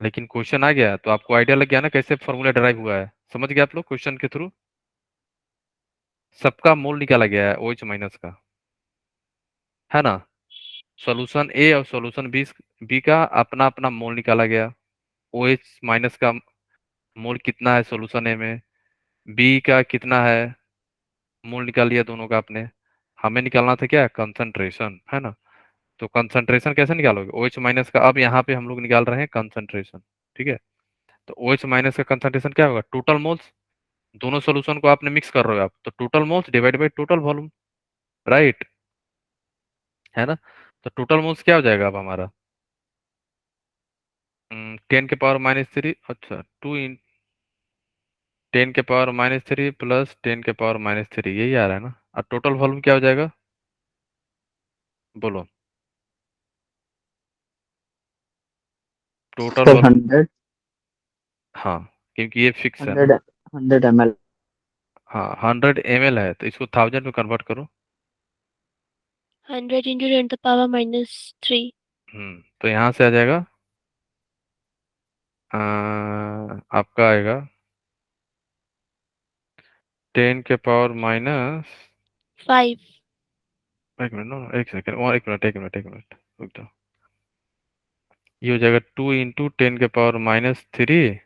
लेकिन क्वेश्चन आ गया तो आपको आइडिया लग गया ना कैसे फार्मूला डेराइव हुआ है, समझ गए आप लोग क्वेश्चन के थ्रू। सबका मोल निकाला गया है OH माइनस का, है ना। सॉल्यूशन ए और सॉल्यूशन बी का अपना अपना मोल निकाला गया। OH माइनस का मोल कितना है सॉल्यूशन ए में, बी का कितना है, मोल निकाल लिया दोनों का आपने। हमें निकालना था क्या, कंसंट्रेशन, है ना। तो कंसंट्रेशन कैसे निकालोगे, OH माइनस का। अब यहाँ पे हम लोग निकाल रहे हैं कंसंट्रेशन। ठीक है, तो OH माइनस का कंसंट्रेशन क्या होगा, टोटल मोल्स। दोनों सॉल्यूशन को आपने मिक्स कर रहे हो आप, तो total moles divide by total volume, right, है ना। तो टोटल मोल्स क्या हो जाएगा अब हमारा, 10⁻³ अच्छा 10⁻³ प्लस 10⁻³ यही आ रहा है ना। और टोटल वॉल्यूम क्या हो जाएगा, बोलो, टोटल Sir, वॉल्यूम। 100, हाँ, क्योंकि ये फिक्स है ना। 100, 100 ml. हाँ 100 ml है, तो इसको 1000 में कन्वर्ट करो। 100 into 10⁻³ तो यहाँ से आ जाएगा, आपका आएगा 10⁻⁻, 5. एक मिनट, नो एक सेकंड, और एक मिनट रुक जाओ। ये हो जाएगा 2 इंटू 10⁻³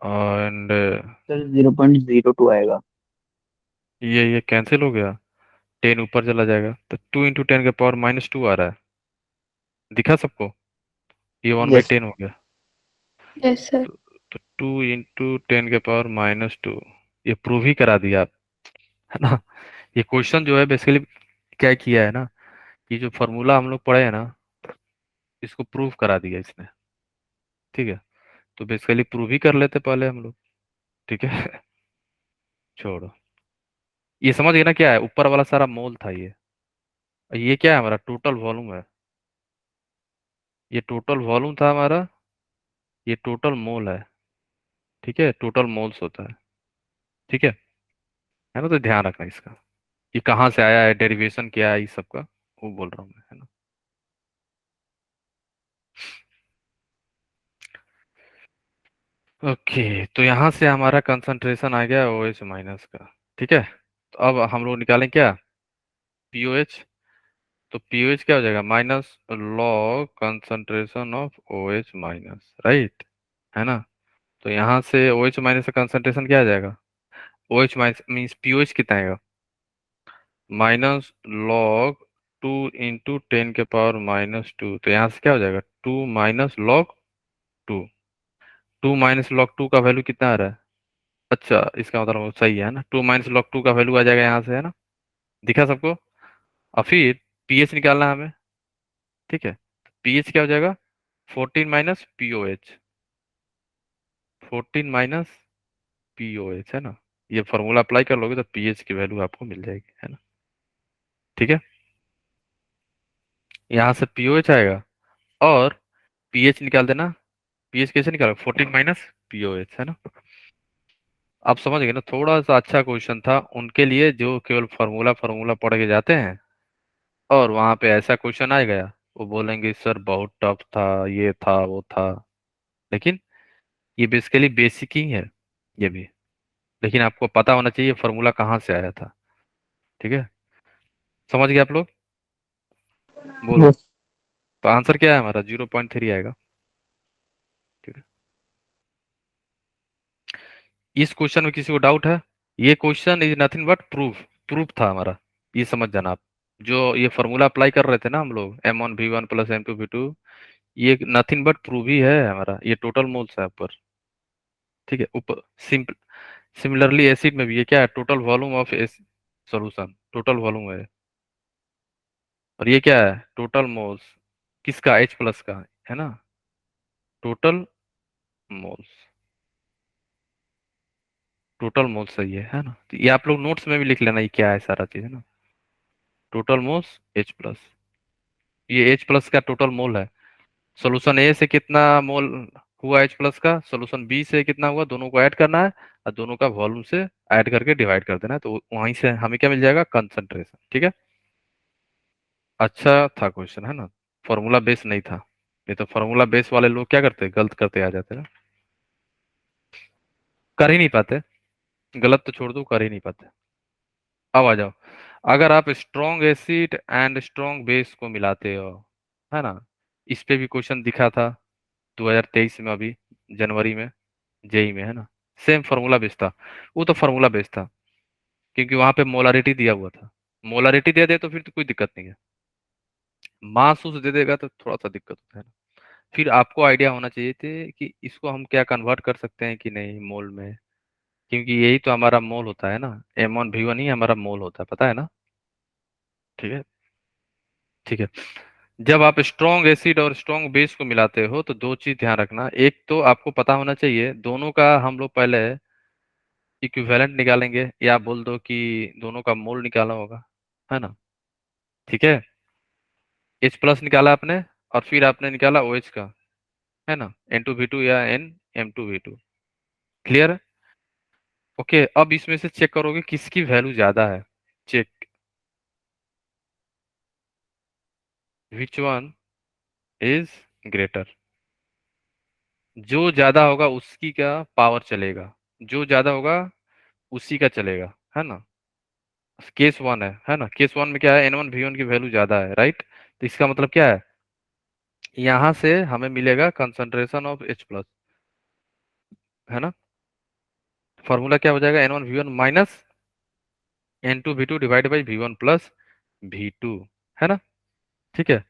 एंड Sir, 0.02 आएगा. ये कैंसिल हो गया, 10 ऊपर चला जाएगा, तो 2 इंटू 10⁻² आ रहा है, दिखा सबको, ये 1/10 Yes. हो गया। Yes, sir. तो 2 इंटू 10⁻², ये प्रूव ही करा दिया आप, है ना। ये क्वेश्चन जो है बेसिकली क्या किया है ना, ये जो फॉर्मूला हम लोग पढ़े हैं ना, इसको प्रूव करा दिया इसने। ठीक है, तो बेसिकली प्रूव ही कर लेते पहले हम लोग। ठीक है छोड़ो, ये समझ गए ना क्या है, ऊपर वाला सारा मोल था ये क्या है, हमारा टोटल वॉल्यूम है। ये टोटल वॉल्यूम था हमारा, ये टोटल मोल है। ठीक है, टोटल मोल्स होता है। ठीक है ना। तो ध्यान रखना इसका, ये कहाँ से आया है, डेरिवेशन क्या है, इस सब का वो बोल रहा हूँ मैं, है ना। ओके, तो यहाँ से हमारा कंसंट्रेशन आ गया OH माइनस का। ठीक है, तो अब हम लोग निकालें क्या, POH। तो POH क्या हो जाएगा, minus log concentration of OH minus, right, है ना। तो यहाँ से OH माइनस का कंसंट्रेशन क्या आ जाएगा, OH माइनस मीन्स POH कितना आएगा, माइनस लॉग 2 इंटू 10⁻²। तो यहाँ से क्या हो जाएगा, 2 माइनस लॉग 2। 2 माइनस लॉग 2 का वैल्यू कितना आ रहा है, अच्छा इसका मतलब वो सही है ना, 2 माइनस लॉग 2 का वैल्यू आ जाएगा यहाँ से, है ना, दिखा सबको। और फिर पीएच निकालना है हमें। ठीक है, पीएच क्या हो जाएगा, 14 माइनस POH, 14 माइनस POH, है ना। ये फॉर्मूला अप्लाई कर लोगे तो पीएच की वैल्यू आपको मिल जाएगी, है ना। ठीक है, यहाँ से POH आएगा और पीएच निकाल देना। पीएच कैसे निकालो, 14 माइनस POH, है ना। आप समझ गए ना, थोड़ा सा अच्छा क्वेश्चन था उनके लिए जो केवल फार्मूला फार्मूला पढ़ के जाते हैं और वहां पे ऐसा क्वेश्चन आ गया, वो बोलेंगे सर बहुत टफ था, ये था वो था। लेकिन ये बेसिकली बेसिक ही है ये भी, लेकिन आपको पता होना चाहिए फॉर्मूला कहाँ से आया था। ठीक है, समझ गए आप लोग? बोलो। यस। तो आंसर क्या है हमारा? 0.3 आएगा। ठीक है, इस क्वेश्चन में किसी को डाउट है? ये question is nothing but proof, proof था हमारा, ये समझ जाना आप। जो ये फॉर्मूला अप्लाई कर रहे थे ना हम लोग, M1V1 प्लस M2V2, ये नथिंग बट प्रूफ ही है हमारा, ये टोटल मोल्स है ऊपर। ठीक है, ऊपर सिंपल। सिमिलरली एसिड में भी ये क्या है? Total volume of solution, total volume है। और ये क्या है? टोटल मोल्स किसका? H प्लस का, है ना, टोटल मोल्स। टोटल मोल्स सही है ना? तो ये आप लोग नोट्स में भी लिख लेना, ये क्या है सारा चीज, है ना। टोटल मोल्स H प्लस, ये H प्लस का टोटल मोल है। सोल्यूशन ए से कितना मोल हुआ H प्लस का, सोल्यूशन बी से कितना हुआ, दोनों को ऐड करना है और दोनों का वॉल्यूम से ऐड करके डिवाइड कर देना है, तो वहीं से हमें क्या मिल जाएगा? कंसंट्रेशन। ठीक है, अच्छा था क्वेश्चन, है ना, फॉर्मूला बेस नहीं था। नहीं तो फॉर्मूला बेस वाले लोग क्या करते? गलत करते आ जाते ना, कर ही नहीं पाते। गलत तो छोड़ दो, कर ही नहीं पाते। अब आ जाओ, अगर आप strong acid and strong base को मिलाते हो, है ना, इस पे भी क्वेश्चन दिखा था 2023 में, अभी जनवरी में, जेई में, है ना। सेम फार्मूला बेस था, वो तो फार्मूला बेस था, क्योंकि वहां पे मोलारिटी दिया हुआ था। मोलारिटी दे दे तो फिर तो कोई दिक्कत नहीं है, मास उस दे देगा तो थोड़ा सा दिक्कत होता है ना। फिर आपको आइडिया होना चाहिए थे कि इसको हम क्या कन्वर्ट कर सकते हैं कि नहीं मोल में, क्योंकि यही तो हमारा मोल होता है ना, M1V1 ही हमारा मोल होता है, पता है ना। ठीक है, ठीक है। जब आप स्ट्रॉन्ग एसिड और स्ट्रॉन्ग बेस को मिलाते हो तो दो चीज ध्यान रखना, एक तो आपको पता होना चाहिए दोनों का हम लोग पहले इक्विवेलेंट निकालेंगे, या बोल दो कि दोनों का मोल निकाला होगा, है ना। ठीक है, H प्लस निकाला आपने, और फिर आपने निकाला OH का, है ना, N2V2 या NM2V2। क्लियर है? ओके, अब इसमें से चेक करोगे किसकी वैल्यू ज्यादा है। Check which one is greater, जो ज्यादा होगा उसकी का पावर चलेगा, जो ज्यादा होगा उसी का चलेगा, है ना। केस वन है ना, केस वन में क्या है? N1V1 की वैल्यू ज्यादा है, राइट। तो इसका मतलब क्या है? यहाँ से हमें मिलेगा कंसंट्रेशन ऑफ H प्लस, है ना। फॉर्मूला क्या हो जाएगा? N1V1 minus N2V2 divide by V1 plus V2, है ना। ठीक है,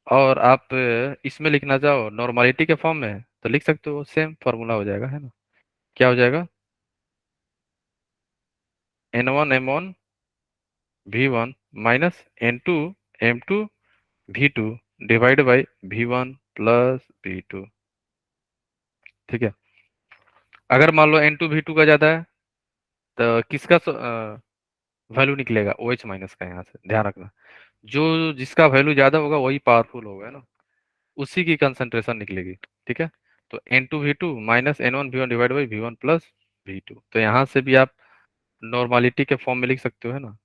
और आप इसमें लिखना चाहो नॉर्मलिटी के फॉर्म में तो लिख सकते हो, सेम फॉर्मूला हो जाएगा, है ना। क्या हो जाएगा? N1M1V1 minus N2M2V2 divide by V1 plus V2। ठीक है, अगर मान लो N2V2 का ज्यादा है तो किसका वैल्यू निकलेगा? OH माइनस का, यहाँ से ध्यान रखना, जो जिसका वैल्यू ज्यादा होगा वही पावरफुल होगा, है ना, उसी की कंसंट्रेशन निकलेगी। ठीक है, तो N2V2 minus N1V1 divide by V1 plus V2, तो यहाँ से भी आप नॉर्मलिटी के फॉर्म में लिख सकते हो, है ना,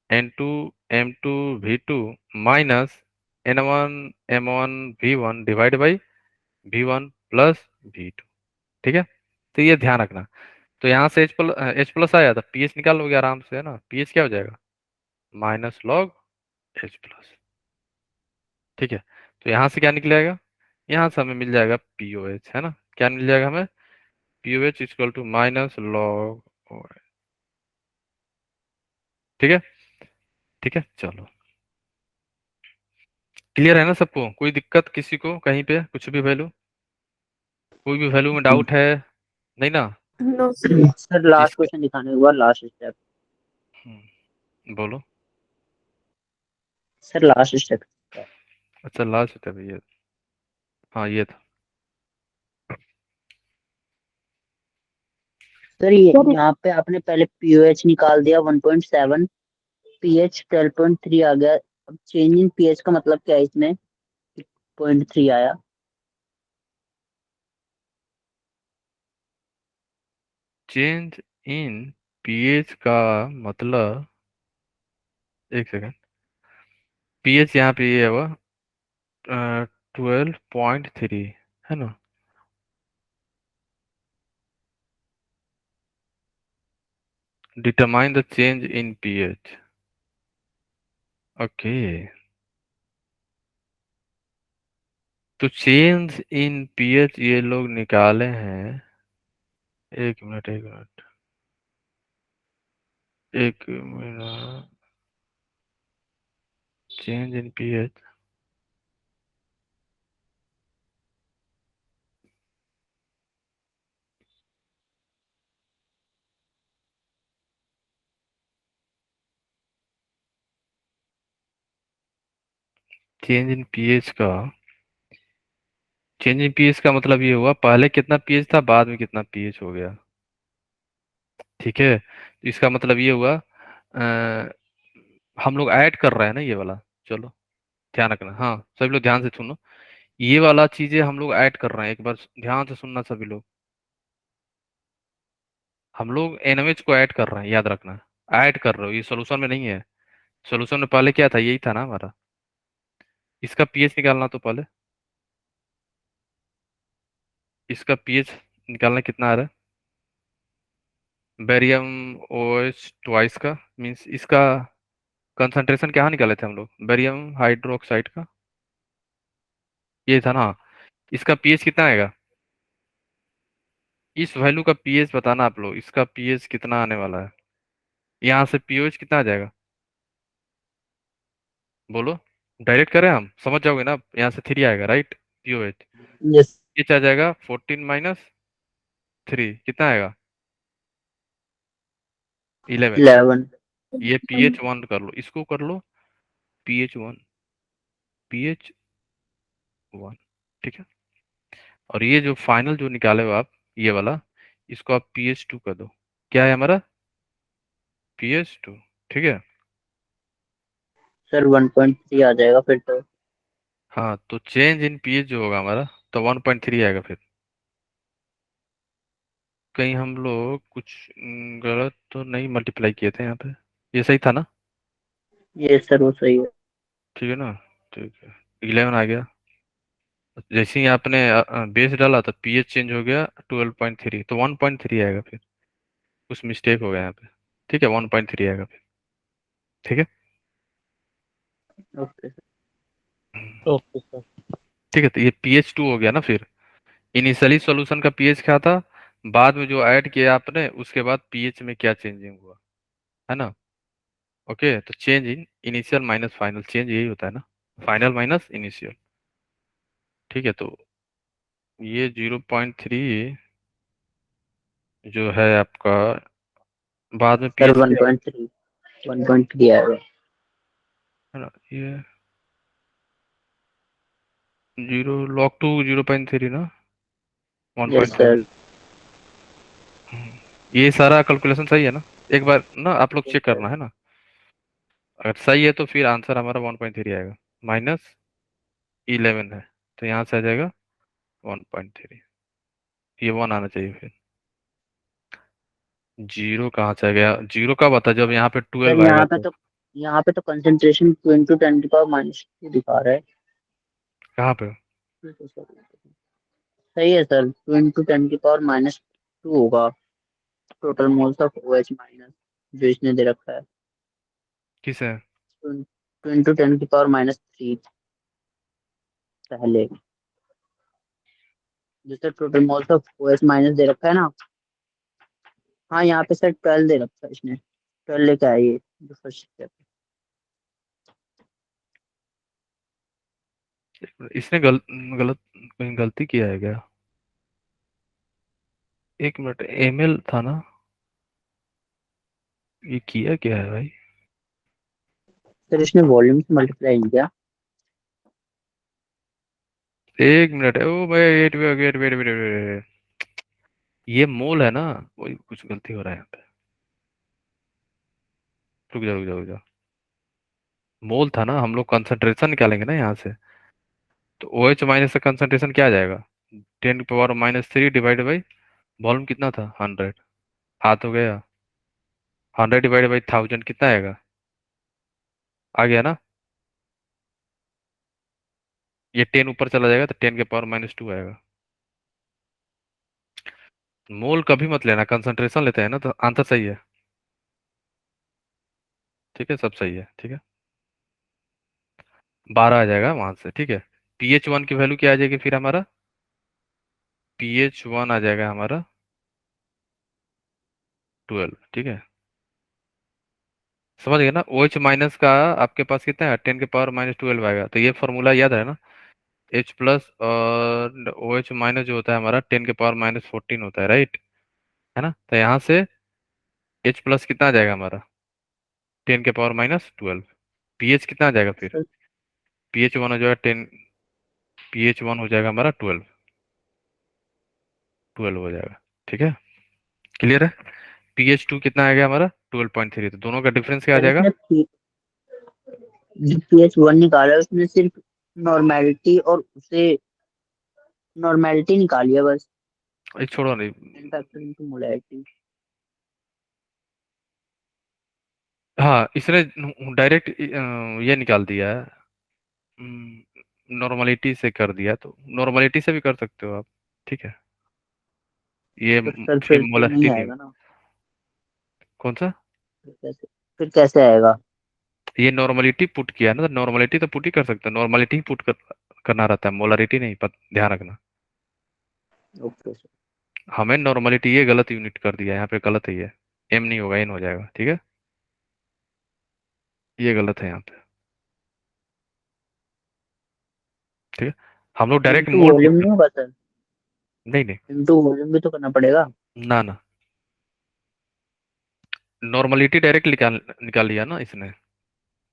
N2M2V2 minus N1M1V1 divide by V1 plus V2। ठीक है, तो ये ध्यान रखना। तो यहाँ से H प्लस आया तो पीएच निकाल लोगे आराम से, है ना। पीएच क्या हो जाएगा? Minus log H plus. ठीक है, तो यहाँ से क्या निकलेगा? यहाँ से हमें मिल जाएगा POH, है ना। क्या मिल जाएगा हमें? POH equal to minus log OH। ठीक है, ठीक है, चलो, क्लियर है ना सबको? कोई दिक्कत किसी को कहीं पे कुछ भी वैल्यू, कोई भी वैल्यू में डाउट है? नहीं ना? No, sir. सर लास्ट इसका क्वेश्चन दिखाने के बाद लास्ट स्टेप। बोलो। Sir last step. अच्छा, लास्ट है भैया, हाँ ये था। सर ये यहाँ पे आपने पहले पीओएच निकाल दिया 1.7, पीएच 12.3 आ गया। अब चेंज इन पीएच का मतलब क्या है इसमें? 0.3 आया। चेंज इन पीएच का मतलब, एक सेकेंड, पीएच यहाँ पे ये है वो 12.3, है ना। Determine the change in pH. Okay, तो चेंज इन पीएच ये लोग निकाले हैं। एक मिनट, एक मिनट, एक minute. Change in pH, change in pH का मतलब ये हुआ पहले कितना पीएच था, बाद में कितना पीएच हो गया। ठीक है, तो इसका मतलब ये हुआ हम लोग ऐड कर रहे हैं ना ये वाला। चलो ध्यान रखना, हाँ सभी लोग ध्यान से सुनो। ये वाला चीजें हम लोग ऐड कर रहे हैं, एक बार ध्यान से सुनना सभी लोग। हम लोग एनएमएच को ऐड कर रहे हैं, याद रखना। ऐड कर रहे हो, ये सोल्यूशन में नहीं है। सोल्यूशन में पहले क्या था, यही था ना हमारा। इसका पीएच निकालना तो पहले, इसका पीएच निकालना कितना आ रहा है। बेरियम ओएच ट्वाइस का मीन्स इसका कंसंट्रेशन क्या निकाले थे हम लोग, बेरियम हाइड्रोक्साइड का, ये था ना। इसका पीएच कितना आएगा, इस वैल्यू का पीएच बताना आप लोग, इसका पीएच कितना आने वाला है। यहाँ से पीओएच कितना आ जाएगा, बोलो। डायरेक्ट करें हम, समझ जाओगे ना। यहाँ से 3 आएगा, राइट। POH yes. ये आ जाएगा 14 - 3 कितना आएगा, 11। 11। ये pH 1 कर लो, इसको कर लो pH 1, pH 1। ठीक है, और ये जो फाइनल जो निकाले हो आप, ये वाला, इसको आप pH 2 कर दो। क्या है हमारा, pH 2। ठीक है, सर 1.3 आ जाएगा फिर तो। हाँ तो चेंज इन पीएच जो होगा हमारा, तो 1.3 आएगा फिर। कहीं हम लोग कुछ गलत तो नहीं मल्टीप्लाई किए थे यहाँ पे, ये सही था ना। ये सर वो सही है। ठीक है ना, ठीक है। 11 आ गया, जैसे ही आपने बेस डाला तो पीएच चेंज हो गया 12.3, तो 1.3 आएगा फिर। कुछ मिस्टेक हो गया यहाँ पे। ठीक है, 1.3 आएगा फिर। ठीक है, ओके सर। Okay sir. ठीक है, तो ये pH 2 हो गया ना फिर। इनिशियली सॉल्यूशन का पीएच क्या था, बाद में जो ऐड किया आपने उसके बाद पीएच में क्या चेंजिंग हुआ, है ना। ओके, तो change in initial minus final, change यही होता है ना, फाइनल माइनस इनिशियल। ठीक है, तो ये 0.3 जो है आपका, बाद में सर पीएच क्या 1.3, 1.3 आएगा। है ना, ये 0 log 2 0.3 ना, यस 1.3। सर। ये सारा कैलकुलेशन सही है ना, एक बार ना आप लोग चेक करना है ना। अगर सही है तो फिर आंसर हमारा 1.3 आएगा, -11 है, तो यहाँ से आ जाएगा 1.3। ये 1 आना चाहिए फिर। जीरो कहाँ से आ गया, जीरो कब आता है, जब यहाँ पे सर 12 आएगा तो। यहाँ पे तो कंसंट्रेशन 2 × 10⁻⁻² दिखा रहा है। कहाँ पे, सही है सर, 2 × 10⁻²² होगा total moles of OH minus जो इसने दे रखा है। किस है। 2 × 10⁻³ पहले, जैसे total moles of OH minus दे रखा है ना। हाँ यहाँ पे सर 12 दे रखा है इसने, 12 लेके आइए जो फर्स्ट स्टेप। इसने गलत कहीं गलती किया है क्या। एक मिनट, एमएल था ना, ये किया क्या है भाई। सर इसने वॉल्यूम से मल्टीप्लाई नहीं किया। एक मिनट, ओ भाई, wait wait wait wait wait wait, ये मोल है ना, वही कुछ गलती हो रहा है यहाँ पे। रुक जा रुक जा रुक जा, मोल था ना, हम लोग कंसंट्रेशन निकालेंगे ना यहाँ से। तो ओ एच माइनस का कंसंट्रेशन क्या आ जाएगा, 10⁻³ डिवाइड बाई वॉल्यूम कितना था, 100। हाथ हो गया, 100 / 1000 कितना आएगा, आ गया ना। ये 10 ऊपर चला जाएगा तो 10⁻⁻² आएगा। मोल कभी मत लेना, कंसंट्रेशन लेते हैं ना, तो आंसर सही है। ठीक है, सब सही है। ठीक है, 12 आ जाएगा वहां से। ठीक है, pH 1 की वैल्यू क्या आ जाएगी फिर हमारा? pH 1 आ जाएगा हमारा 12। ठीक है, समझ गए ना? OH माइनस का आपके पास कितना है? 10⁻⁻12 आएगा। तो ये फॉर्मूला याद है ना? H प्लस और OH माइनस जो होता है हमारा 10⁻⁻14 होता है, राइट? है ना? तो यहाँ से H प्लस कितना आ जाएगा हमारा? 10⁻⁻12। pH कितना आ जाएगा फिर? सर pH 1 हो जाएगा 10, pH 1 हो जाएगा हमारा 12, 12 हो जाएगा। ठीक है, क्लियर है? pH 2 कितना आ गया हमारा? 12.3। तो दोनों का डिफरेंस क्या आ सर जाएगा? इसमें pH 1 निकाला है, उसमें सिर्फ नॉर्मेलिटी और उसे नॉर्मेलिटी निकाली है बस, ये छोड़ो नहीं। n factor into molarity. हाँ, इसने डायरेक्ट ये निकाल दिया है, नॉर्मलिटी से कर दिया। तो नॉर्मलिटी से भी कर सकते हो आप। ठीक है, ये तो सर फिर फिर मोलालिटी नहीं नहीं। आएगा ना? कौन सा? फिर कैसे आएगा? ये नॉर्मलिटी पुट किया ना, तो नॉर्मलिटी तो पुट ही कर सकते हो। नॉर्मलिटी ही करना रहता है, मोलारिटी नहीं। ध्यान रखना, ओके सर। हमें नॉर्मलिटी, ये गलत यूनिट कर दिया है यहाँ पे, गलत है ये। एम नहीं होगा, एन हो जाएगा। ठीक है, ये गलत है यहाँ पे। ठीक है, हम लोग डायरेक्ट इनटू मोल पुट वॉल्यूम कर। नहीं होगा सर? नहीं नहीं, इनटू वॉल्यूम भी तो करना पड़ेगा। ना ना, नॉर्मलिटी डायरेक्ट निकाल निकाल लिया ना इसने।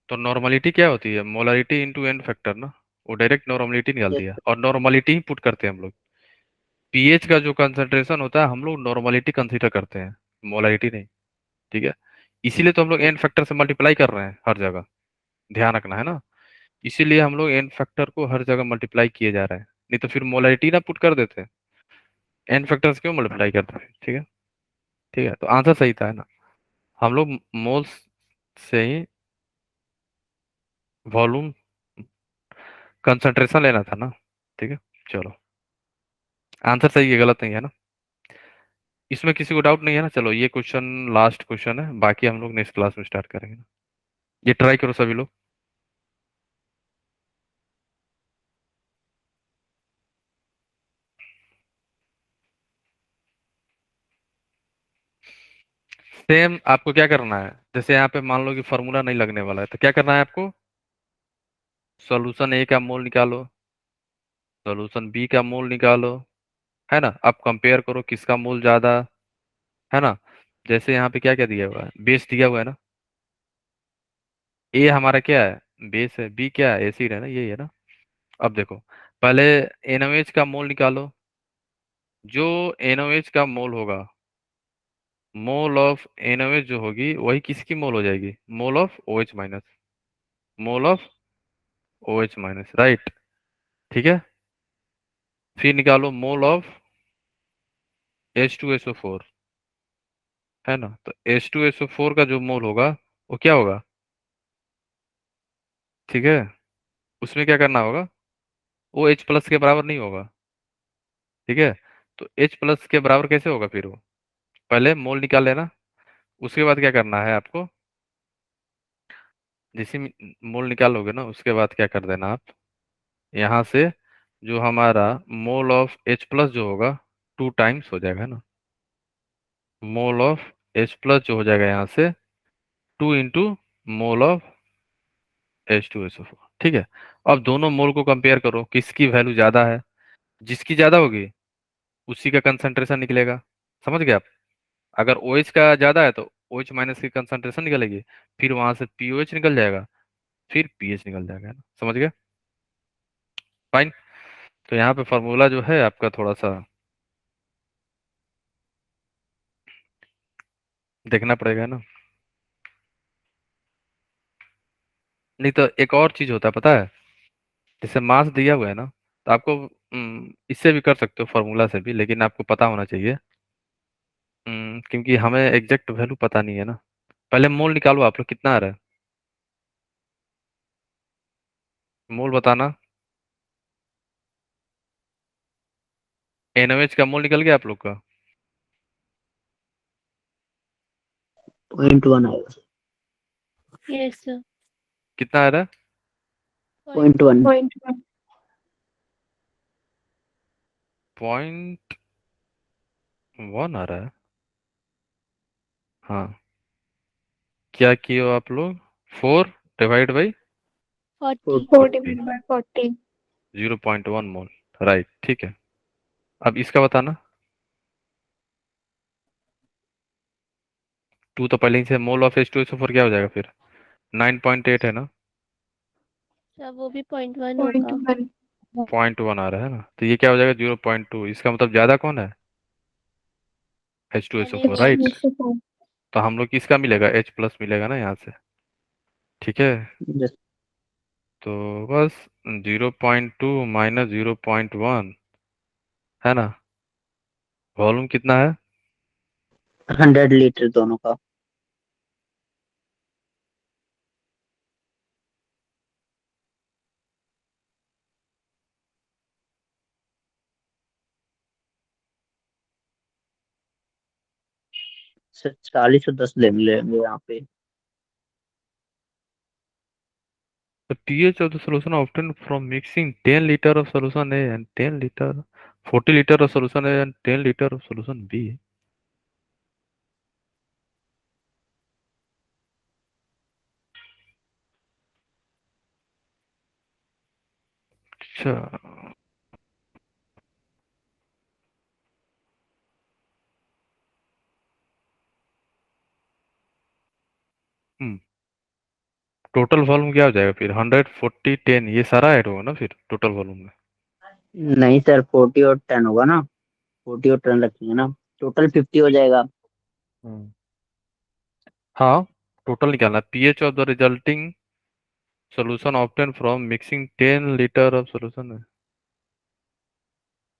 तो नॉर्मलिटी क्या होती है? मोलारिटी इंटू एन फैक्टर ना। वो डायरेक्ट नॉर्मलिटी निकाल यस दिया, सर। और नॉर्मलिटी ही पुट करते हैं हम लोग। पीएच का जो कंसंट्रेशन होता है हम लोग नॉर्मलिटी कंसीडर करते हैं, मोलारिटी नहीं। ठीक है, इसीलिए तो हम लोग एन फैक्टर से मल्टीप्लाई कर रहे हैं हर जगह। ध्यान रखना है ना, इसीलिए हम लोग एन फैक्टर को हर जगह मल्टीप्लाई किए जा रहे हैं। नहीं तो फिर मोलारिटी ना पुट कर देते, एन फैक्टर से क्यों मल्टीप्लाई करते हैं? ठीक है, ठीक है, तो आंसर सही था, है ना? हम लोग मोल्स से ही वॉल्यूम कंसंट्रेशन लेना था ना। ठीक है, चलो, आंसर सही है, गलत नहीं है ना? इसमें किसी को डाउट नहीं है ना? चलो, ये क्वेश्चन लास्ट क्वेश्चन है, बाकी हम लोग नेक्स्ट क्लास में स्टार्ट करेंगे ना। ये ट्राई करो सभी लोग। सेम आपको क्या करना है, जैसे यहाँ पे मान लो कि फॉर्मूला नहीं लगने वाला है, तो क्या करना है आपको? सॉल्यूशन ए का मोल निकालो, सॉल्यूशन बी का मोल निकालो, है ना? अब कंपेयर करो किसका मोल ज्यादा, है ना? जैसे यहाँ पे क्या क्या दिया हुआ है? बेस दिया हुआ है ना। ए हमारा क्या है? बेस है। बी क्या है? एसिड है ना, यही है ना? अब देखो, पहले NaOH का मोल निकालो। जो NaOH का मोल होगा, मोल ऑफ NaOH जो होगी वही किसकी मोल हो जाएगी? Mole of OH minus, mole of OH minus, right? ठीक है, फिर निकालो मोल ऑफ H2SO4, है ना? तो H2SO4 का जो मोल होगा वो क्या होगा? ठीक है, उसमें क्या करना होगा? वो H प्लस के बराबर नहीं होगा। ठीक है, तो H प्लस के बराबर कैसे होगा फिर वो? पहले मोल निकाल लेना, उसके बाद क्या करना है आपको? जैसे मोल निकालोगे ना, उसके बाद क्या कर देना आप, यहाँ से जो हमारा मोल ऑफ H प्लस जो होगा 2 टाइम्स हो जाएगा, है ना? मोल ऑफ H प्लस जो हो जाएगा यहाँ से 2 इंटू मोल ऑफ H2SO4। ठीक है, अब दोनों मोल को कंपेयर करो, किसकी वैल्यू ज्यादा है? जिसकी ज्यादा होगी उसी का कंसंट्रेशन निकलेगा। समझ गए आप? अगर OH का ज्यादा है तो OH माइनस की कंसंट्रेशन निकलेगी, फिर वहां से POH निकल जाएगा, फिर पीएच निकल जाएगा, है ना? समझ गए? फाइन। तो यहाँ पे फॉर्मूला जो है आपका थोड़ा सा देखना पड़ेगा ना। नहीं तो एक और चीज होता है, पता है? जैसे मास दिया हुआ है ना, तो आपको इससे भी कर सकते हो, फॉर्मूला से भी, लेकिन आपको पता होना चाहिए। क्योंकि हमें एग्जैक्ट वैल्यू पता नहीं है ना। पहले मोल निकालो आप लोग, कितना आ रहा है? मोल बताना। NaOH का मोल निकल गया आप लोग का? 0.1 आएगा। Yes, sir. कितना आ रहा है? 0.1 0.1. 0.1 आ रहा है। हाँ, क्या किए हो आप लोग? 4 divide by 40. 4 divided by 40. 0.1 mole. Right, ठीक है। अब इसका बताना। 2 तो पहले ही से, मोल ऑफ H2SO4 क्या हो जाएगा फिर? 9.8 है ना? सर वो भी 0.1 होगा. 0.1 आ रहा है ना, तो ये क्या हो जाएगा? 0.2। इसका मतलब ज्यादा कौन है? H2SO4, right. NH4. तो हम लोग किसका मिलेगा? H+ मिलेगा ना यहाँ से। ठीक है, Yes, तो बस 0.2 माइनस 0.1 है ना। वॉल्यूम कितना है? 100 लीटर दोनों का। सर 40 और 10 ले लेंगे यहाँ पे। The pH of the solution obtained from mixing 10 liter of solution A and 10 liter, 40 liter of solution A and 10 liter of solution B. अच्छा, टोटल वॉल्यूम क्या हो जाएगा फिर? 140 10, ये सारा ऐड होगा ना फिर टोटल वॉल्यूम में? नहीं सर, 40 और 10 होगा ना, 40 और 10 रखेंगे ना, टोटल 50 हो जाएगा। हम्म, हाँ, टोटल निकालना। pH of the resulting solution obtained from mixing 10 liter of solution है।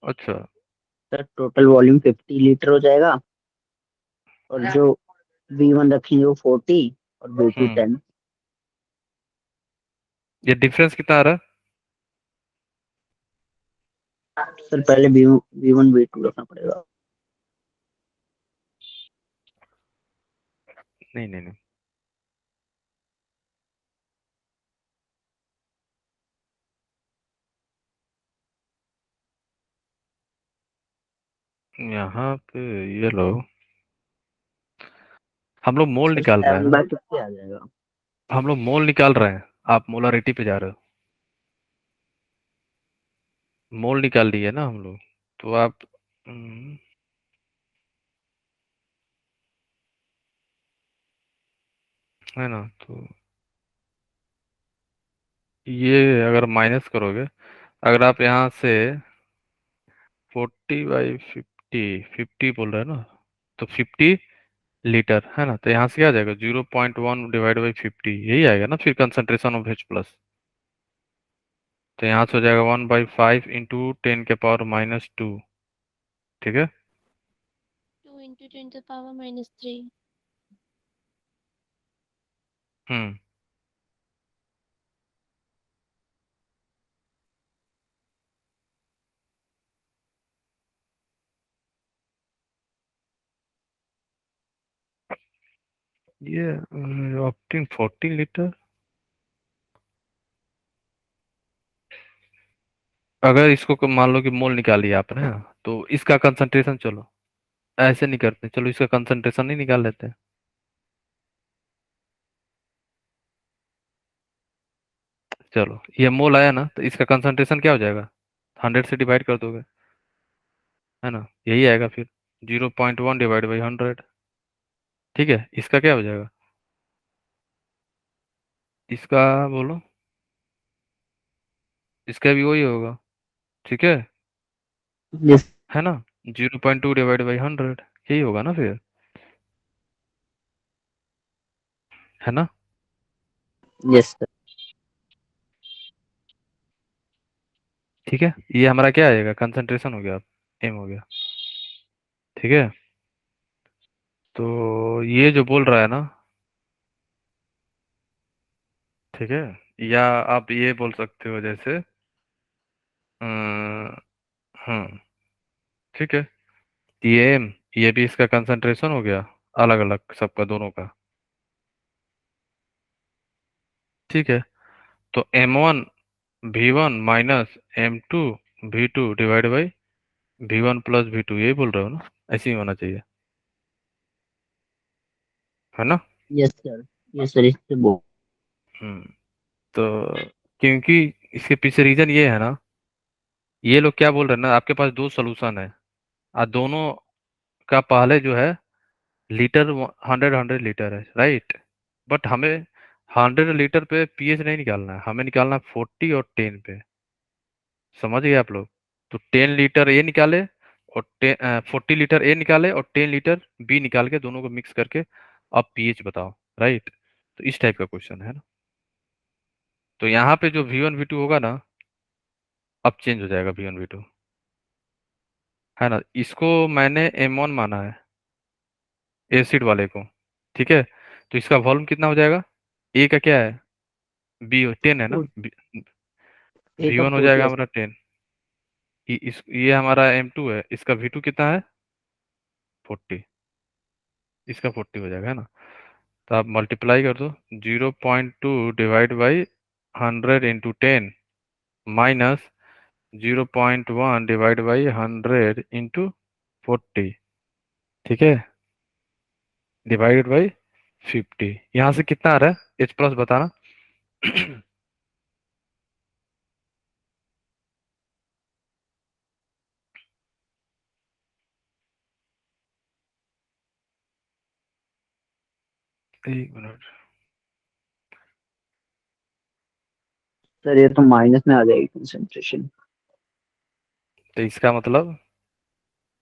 अच्छा, सर टोटल वॉल्यूम 50 लीटर हो जाएगा, और जो V1 रखेंगे वो 40 और V2 हम्म 10। ये डिफरेंस कितना आ रहा है? सर पहले V1 V2 रखना पड़ेगा। नहीं नहीं नहीं, यहाँ पे ये लो, हम लोग मोल सर निकाल रहे हैं 7 ना। बाय 50 आ जाएगा। हम लोग मोल निकाल रहे हैं, आप मोलारिटी पे जा रहे हो। मोल निकाल लिए ना हम लोग, तो आप है ना, तो ये अगर माइनस करोगे, अगर आप यहाँ से 40/50, 50 बोल रहे हैं ना, तो 50 लीटर है ना, तो यहाँ से क्या आ जाएगा? 0.1 डिवाइड बाई 50, यही आएगा ना फिर कंसंट्रेशन ऑफ H+। तो यहाँ से हो जाएगा 1/5 इंटू 10⁻⁻²। ठीक है। 2 into 10 to the power minus 3. हम्म ये ऑप्टिन 40 लीटर। अगर इसको मान लो कि मोल निकाली आपने, तो इसका कंसंट्रेशन, चलो ऐसे नहीं करते, चलो इसका कंसंट्रेशन नहीं निकाल लेते हैं। चलो, ये मोल आया ना, तो इसका कंसंट्रेशन क्या हो जाएगा? 100 से डिवाइड कर दोगे, है ना, यही आएगा फिर 0.1/100। ठीक है, इसका क्या हो जाएगा? इसका बोलो, इसका भी वही होगा। ठीक है यस। है ना, 0.2/100, यही होगा ना फिर, है ना। Yes sir. ठीक है, ये हमारा क्या आएगा? कंसंट्रेशन हो गया, एम हो गया। ठीक है, तो ये जो बोल रहा है ना, ठीक है, या आप ये बोल सकते हो जैसे हाँ, ठीक है, ये एम, ये भी इसका कंसंट्रेशन हो गया, अलग अलग सबका, दोनों का। ठीक है, तो M1 V1 minus M2 V2 divide by V1 plus V2, यही बोल रहे हो ना? ऐसे ही होना चाहिए, है ना? यस सर, यस सर, इससे बहुत। हम्म। तो क्योंकि इसके पीछे रीजन ये है ना, ये लोग क्या बोल रहे हैं ना, आपके पास दो सोल्यूशन है और दोनों का पहले जो है लीटर 100 लीटर है, राइट? बट हमें 100 लीटर पे पीएच नहीं निकालना है, हमें निकालना है 40 और 10 पे। समझ गए आप लोग? तो 10 लीटर ए निकाले और 40 लीटर ए निकाले और 10 लीटर बी निकाल के दोनों को मिक्स करके अब पीएच बताओ, राइट? तो इस टाइप का क्वेश्चन है ना। तो यहाँ पे जो V1 V2 होगा ना, अब चेंज हो जाएगा V1 V2, है ना? इसको मैंने M1 माना है, एसिड वाले को, ठीक है? तो इसका वॉल्यूम कितना हो जाएगा? ए का क्या है? बी 10 है ना? ए का V1 हो 40 जाएगा है। हमारा 10। ये हमारा M2 है, इसका V2 कितना है? 40। इसका 40 हो जाएगा, है ना? तो आप मल्टीप्लाई कर दो, 0.2 divide by 100 × 10 minus 0.1 divide by 100 × 40, ठीक है, डिवाइडेड बाई 50। यहाँ से कितना आ रहा है H प्लस बताना? एक मिनट। सर ये तो माइनस में आ जाएगी कंसंट्रेशन। तो इसका मतलब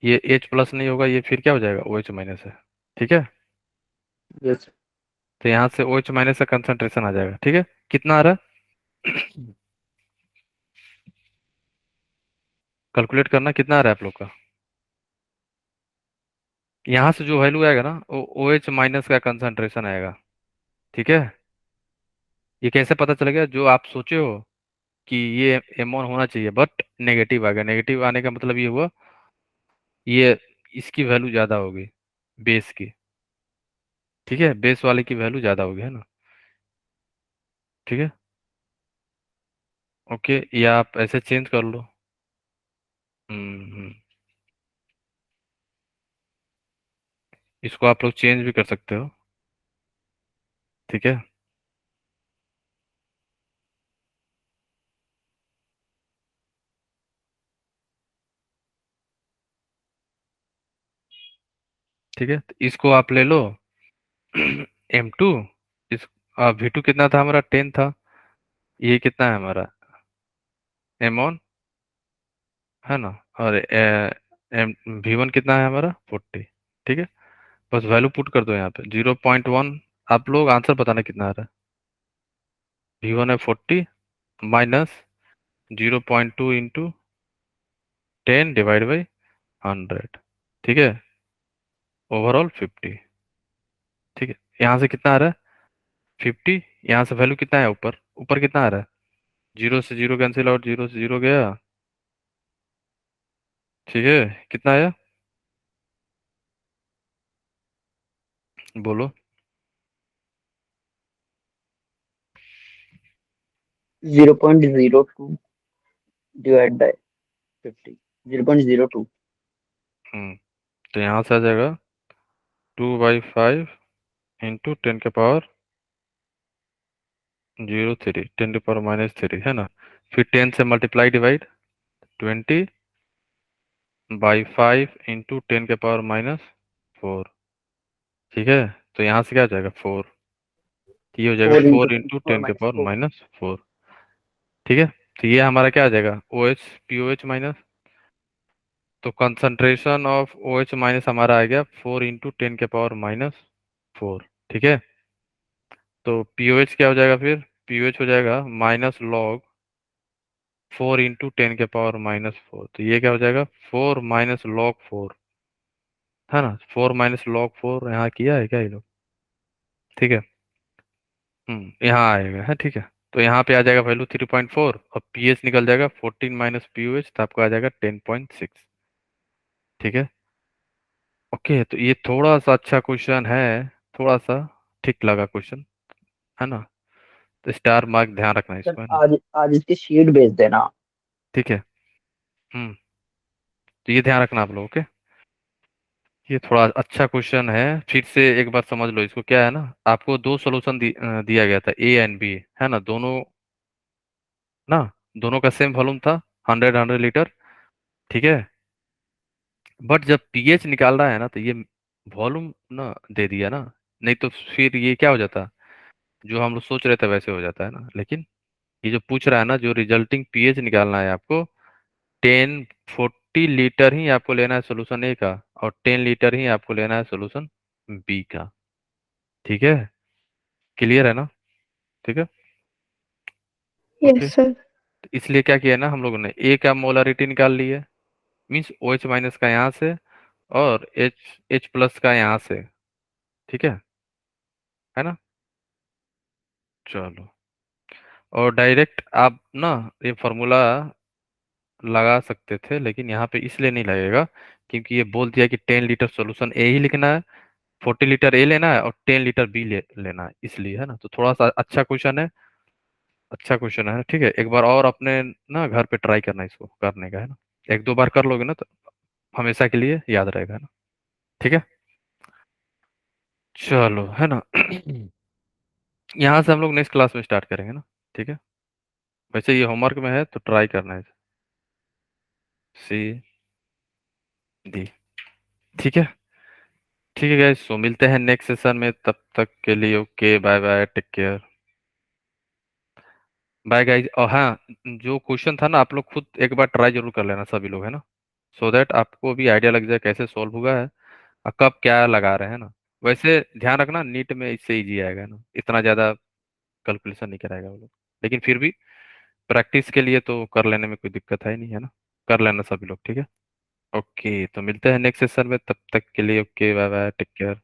ये H प्लस नहीं होगा, ये फिर क्या हो जाएगा? OH माइनस है, ठीक है? यस। तो यहाँ से OH माइनस का कंसंट्रेशन आ जाएगा, ठीक है? कितना आ रहा है? कैलकुलेट करना कितना आ रहा है आप लोग का। यहाँ से जो वैल्यू आएगा ना, वो OH माइनस का कंसंट्रेशन आएगा, ठीक है? ये कैसे पता चलेगा? जो आप सोचे हो कि ये M1 होना चाहिए बट नेगेटिव आ गया, नेगेटिव आने का मतलब ये हुआ, ये इसकी वैल्यू ज्यादा होगी बेस की, ठीक है? बेस वाले की वैल्यू ज्यादा होगी, है ना? ठीक है, ओके, या आप ऐसे चेंज कर लो। हम्म। इसको आप लोग चेंज भी कर सकते हो, ठीक है? ठीक है, तो इसको आप ले लो M2, इस V2 कितना था हमारा? 10 था। ये कितना है हमारा? M1, है ना? और एम V1 कितना है हमारा? 40, ठीक है? बस वैल्यू पुट कर दो यहाँ पे 0.1। आप लोग आंसर बताना कितना आ रहा है। V1 है 40 माइनस 0.2 इंटू 10 डिवाइड बाई 100, ठीक है, ओवरऑल 50, ठीक है? यहाँ से कितना आ रहा है? 50। यहाँ से वैल्यू कितना है? ऊपर ऊपर कितना आ रहा है? 0 से 0 कैंसिल आउट, 0 से 0 गया, ठीक है? कितना आया? बोलो। 0.02 डिवाइड बाय 50, 0.02। तो यहाँ से आ जाएगा 2/5 इंटू 10⁻⁻³ 10⁻³ है ना? फिर 10 से मल्टीप्लाई डिवाइड 20/5 इंटू 10⁻⁻⁴, ठीक है? तो यहाँ से क्या आ जाएगा? 4। ये हो जाएगा 4 इंटू 4 इंटू टेन के माइनस पावर 4। माइनस फोर ठीक है? तो ये हमारा क्या आ जाएगा? OH POH minus. तो कंसंट्रेशन ऑफ OH माइनस हमारा आ गया 4 इंटू 10⁻⁻⁴, ठीक है? तो POH क्या हो जाएगा फिर? POH हो जाएगा माइनस लॉग 4 इंटू 10⁻⁻⁴। तो ये क्या हो जाएगा? 4 - log 4, है ना? 4 - log 4 यहाँ किया है क्या ये लोग? ठीक है, यहाँ आएगा, है, ठीक है? तो यहाँ पे आ जाएगा वैल्यू 3.4 और पीएच निकल जाएगा 14 - POH, तो आपको आ जाएगा 10.6, ठीक है? ओके, तो ये थोड़ा सा अच्छा क्वेश्चन है, थोड़ा सा ठीक लगा क्वेश्चन, है ना? तो स्टार मार्क ध्यान रखना सर इसको, है ना। आज आज इसकी शीट भेज देना। ठीक है। तो ये ध्यान रखना आप लोग, ओके। ये थोड़ा अच्छा क्वेश्चन है, फिर से एक बार समझ लो इसको। क्या है ना, आपको दो सोल्यूशन दिया गया था, ए एंड बी, है ना, दोनों ना, दोनों का सेम वॉल्यूम था, 100 लीटर। ठीक है। बट जब पीएच निकाल रहा है ना, तो ये वॉल्यूम ना दे दिया ना, नहीं तो फिर ये क्या हो जाता, जो हम लोग सोच रहे थे वैसे हो जाता है ना। लेकिन ये जो पूछ रहा है ना, जो रिजल्टिंग पीएच निकालना है आपको, 40 लीटर ही आपको लेना है सोल्यूशन ए का, और 10 लीटर ही आपको लेना है सोल्यूशन बी का। ठीक है, क्लियर है ना। ठीक है, ओके। Yes sir. तो इसलिए क्या किया ना हम लोगों ने, ए का मोलारिटी निकाल ली है, मीन्स ओ एच माइनस का यहाँ से, और एच एच प्लस का यहाँ से। ठीक है ना। चलो, और डायरेक्ट आप ना ये फॉर्मूला लगा सकते थे, लेकिन यहाँ पे इसलिए नहीं लगेगा, क्योंकि ये बोल दिया कि 10 लीटर सोल्यूशन ए ही लिखना है, 40 लीटर ए लेना है, और 10 लीटर बी लेना है, इसलिए, है ना। तो थोड़ा सा अच्छा क्वेश्चन है, अच्छा क्वेश्चन है। ठीक है, एक बार और अपने ना घर पे ट्राई करना इसको करने का, है ना। एक दो बार कर लोगे ना, तो हमेशा के लिए याद रहेगा, है ना। ठीक है, चलो, है ना। यहाँ से हम लोग नेक्स्ट क्लास में स्टार्ट करेंगे ना। ठीक है, वैसे ये होमवर्क में है, तो ट्राई करना है, सी डी। ठीक है, ठीक है गाइस, सो मिलते हैं नेक्स्ट सेशन में, तब तक के लिए okay, bye bye, take care, bye guys. और हाँ, जो क्वेश्चन था ना, आप लोग खुद एक बार ट्राई जरूर कर लेना सभी लोग, है ना, सो दैट आपको भी आइडिया लग जाए कैसे सॉल्व हुआ है, और कब क्या लगा रहे हैं ना। वैसे ध्यान रखना, नीट में इससे इजी आएगा ना, इतना ज्यादा कैलकुलेशन नहीं कराएगा वो लोग, लेकिन फिर भी प्रैक्टिस के लिए तो कर लेने में कोई दिक्कत है नहीं, है ना। कर लेना सभी लोग, ठीक है। ओके, तो मिलते हैं नेक्स्ट सेशन में, तब तक के लिए okay, bye bye, take care.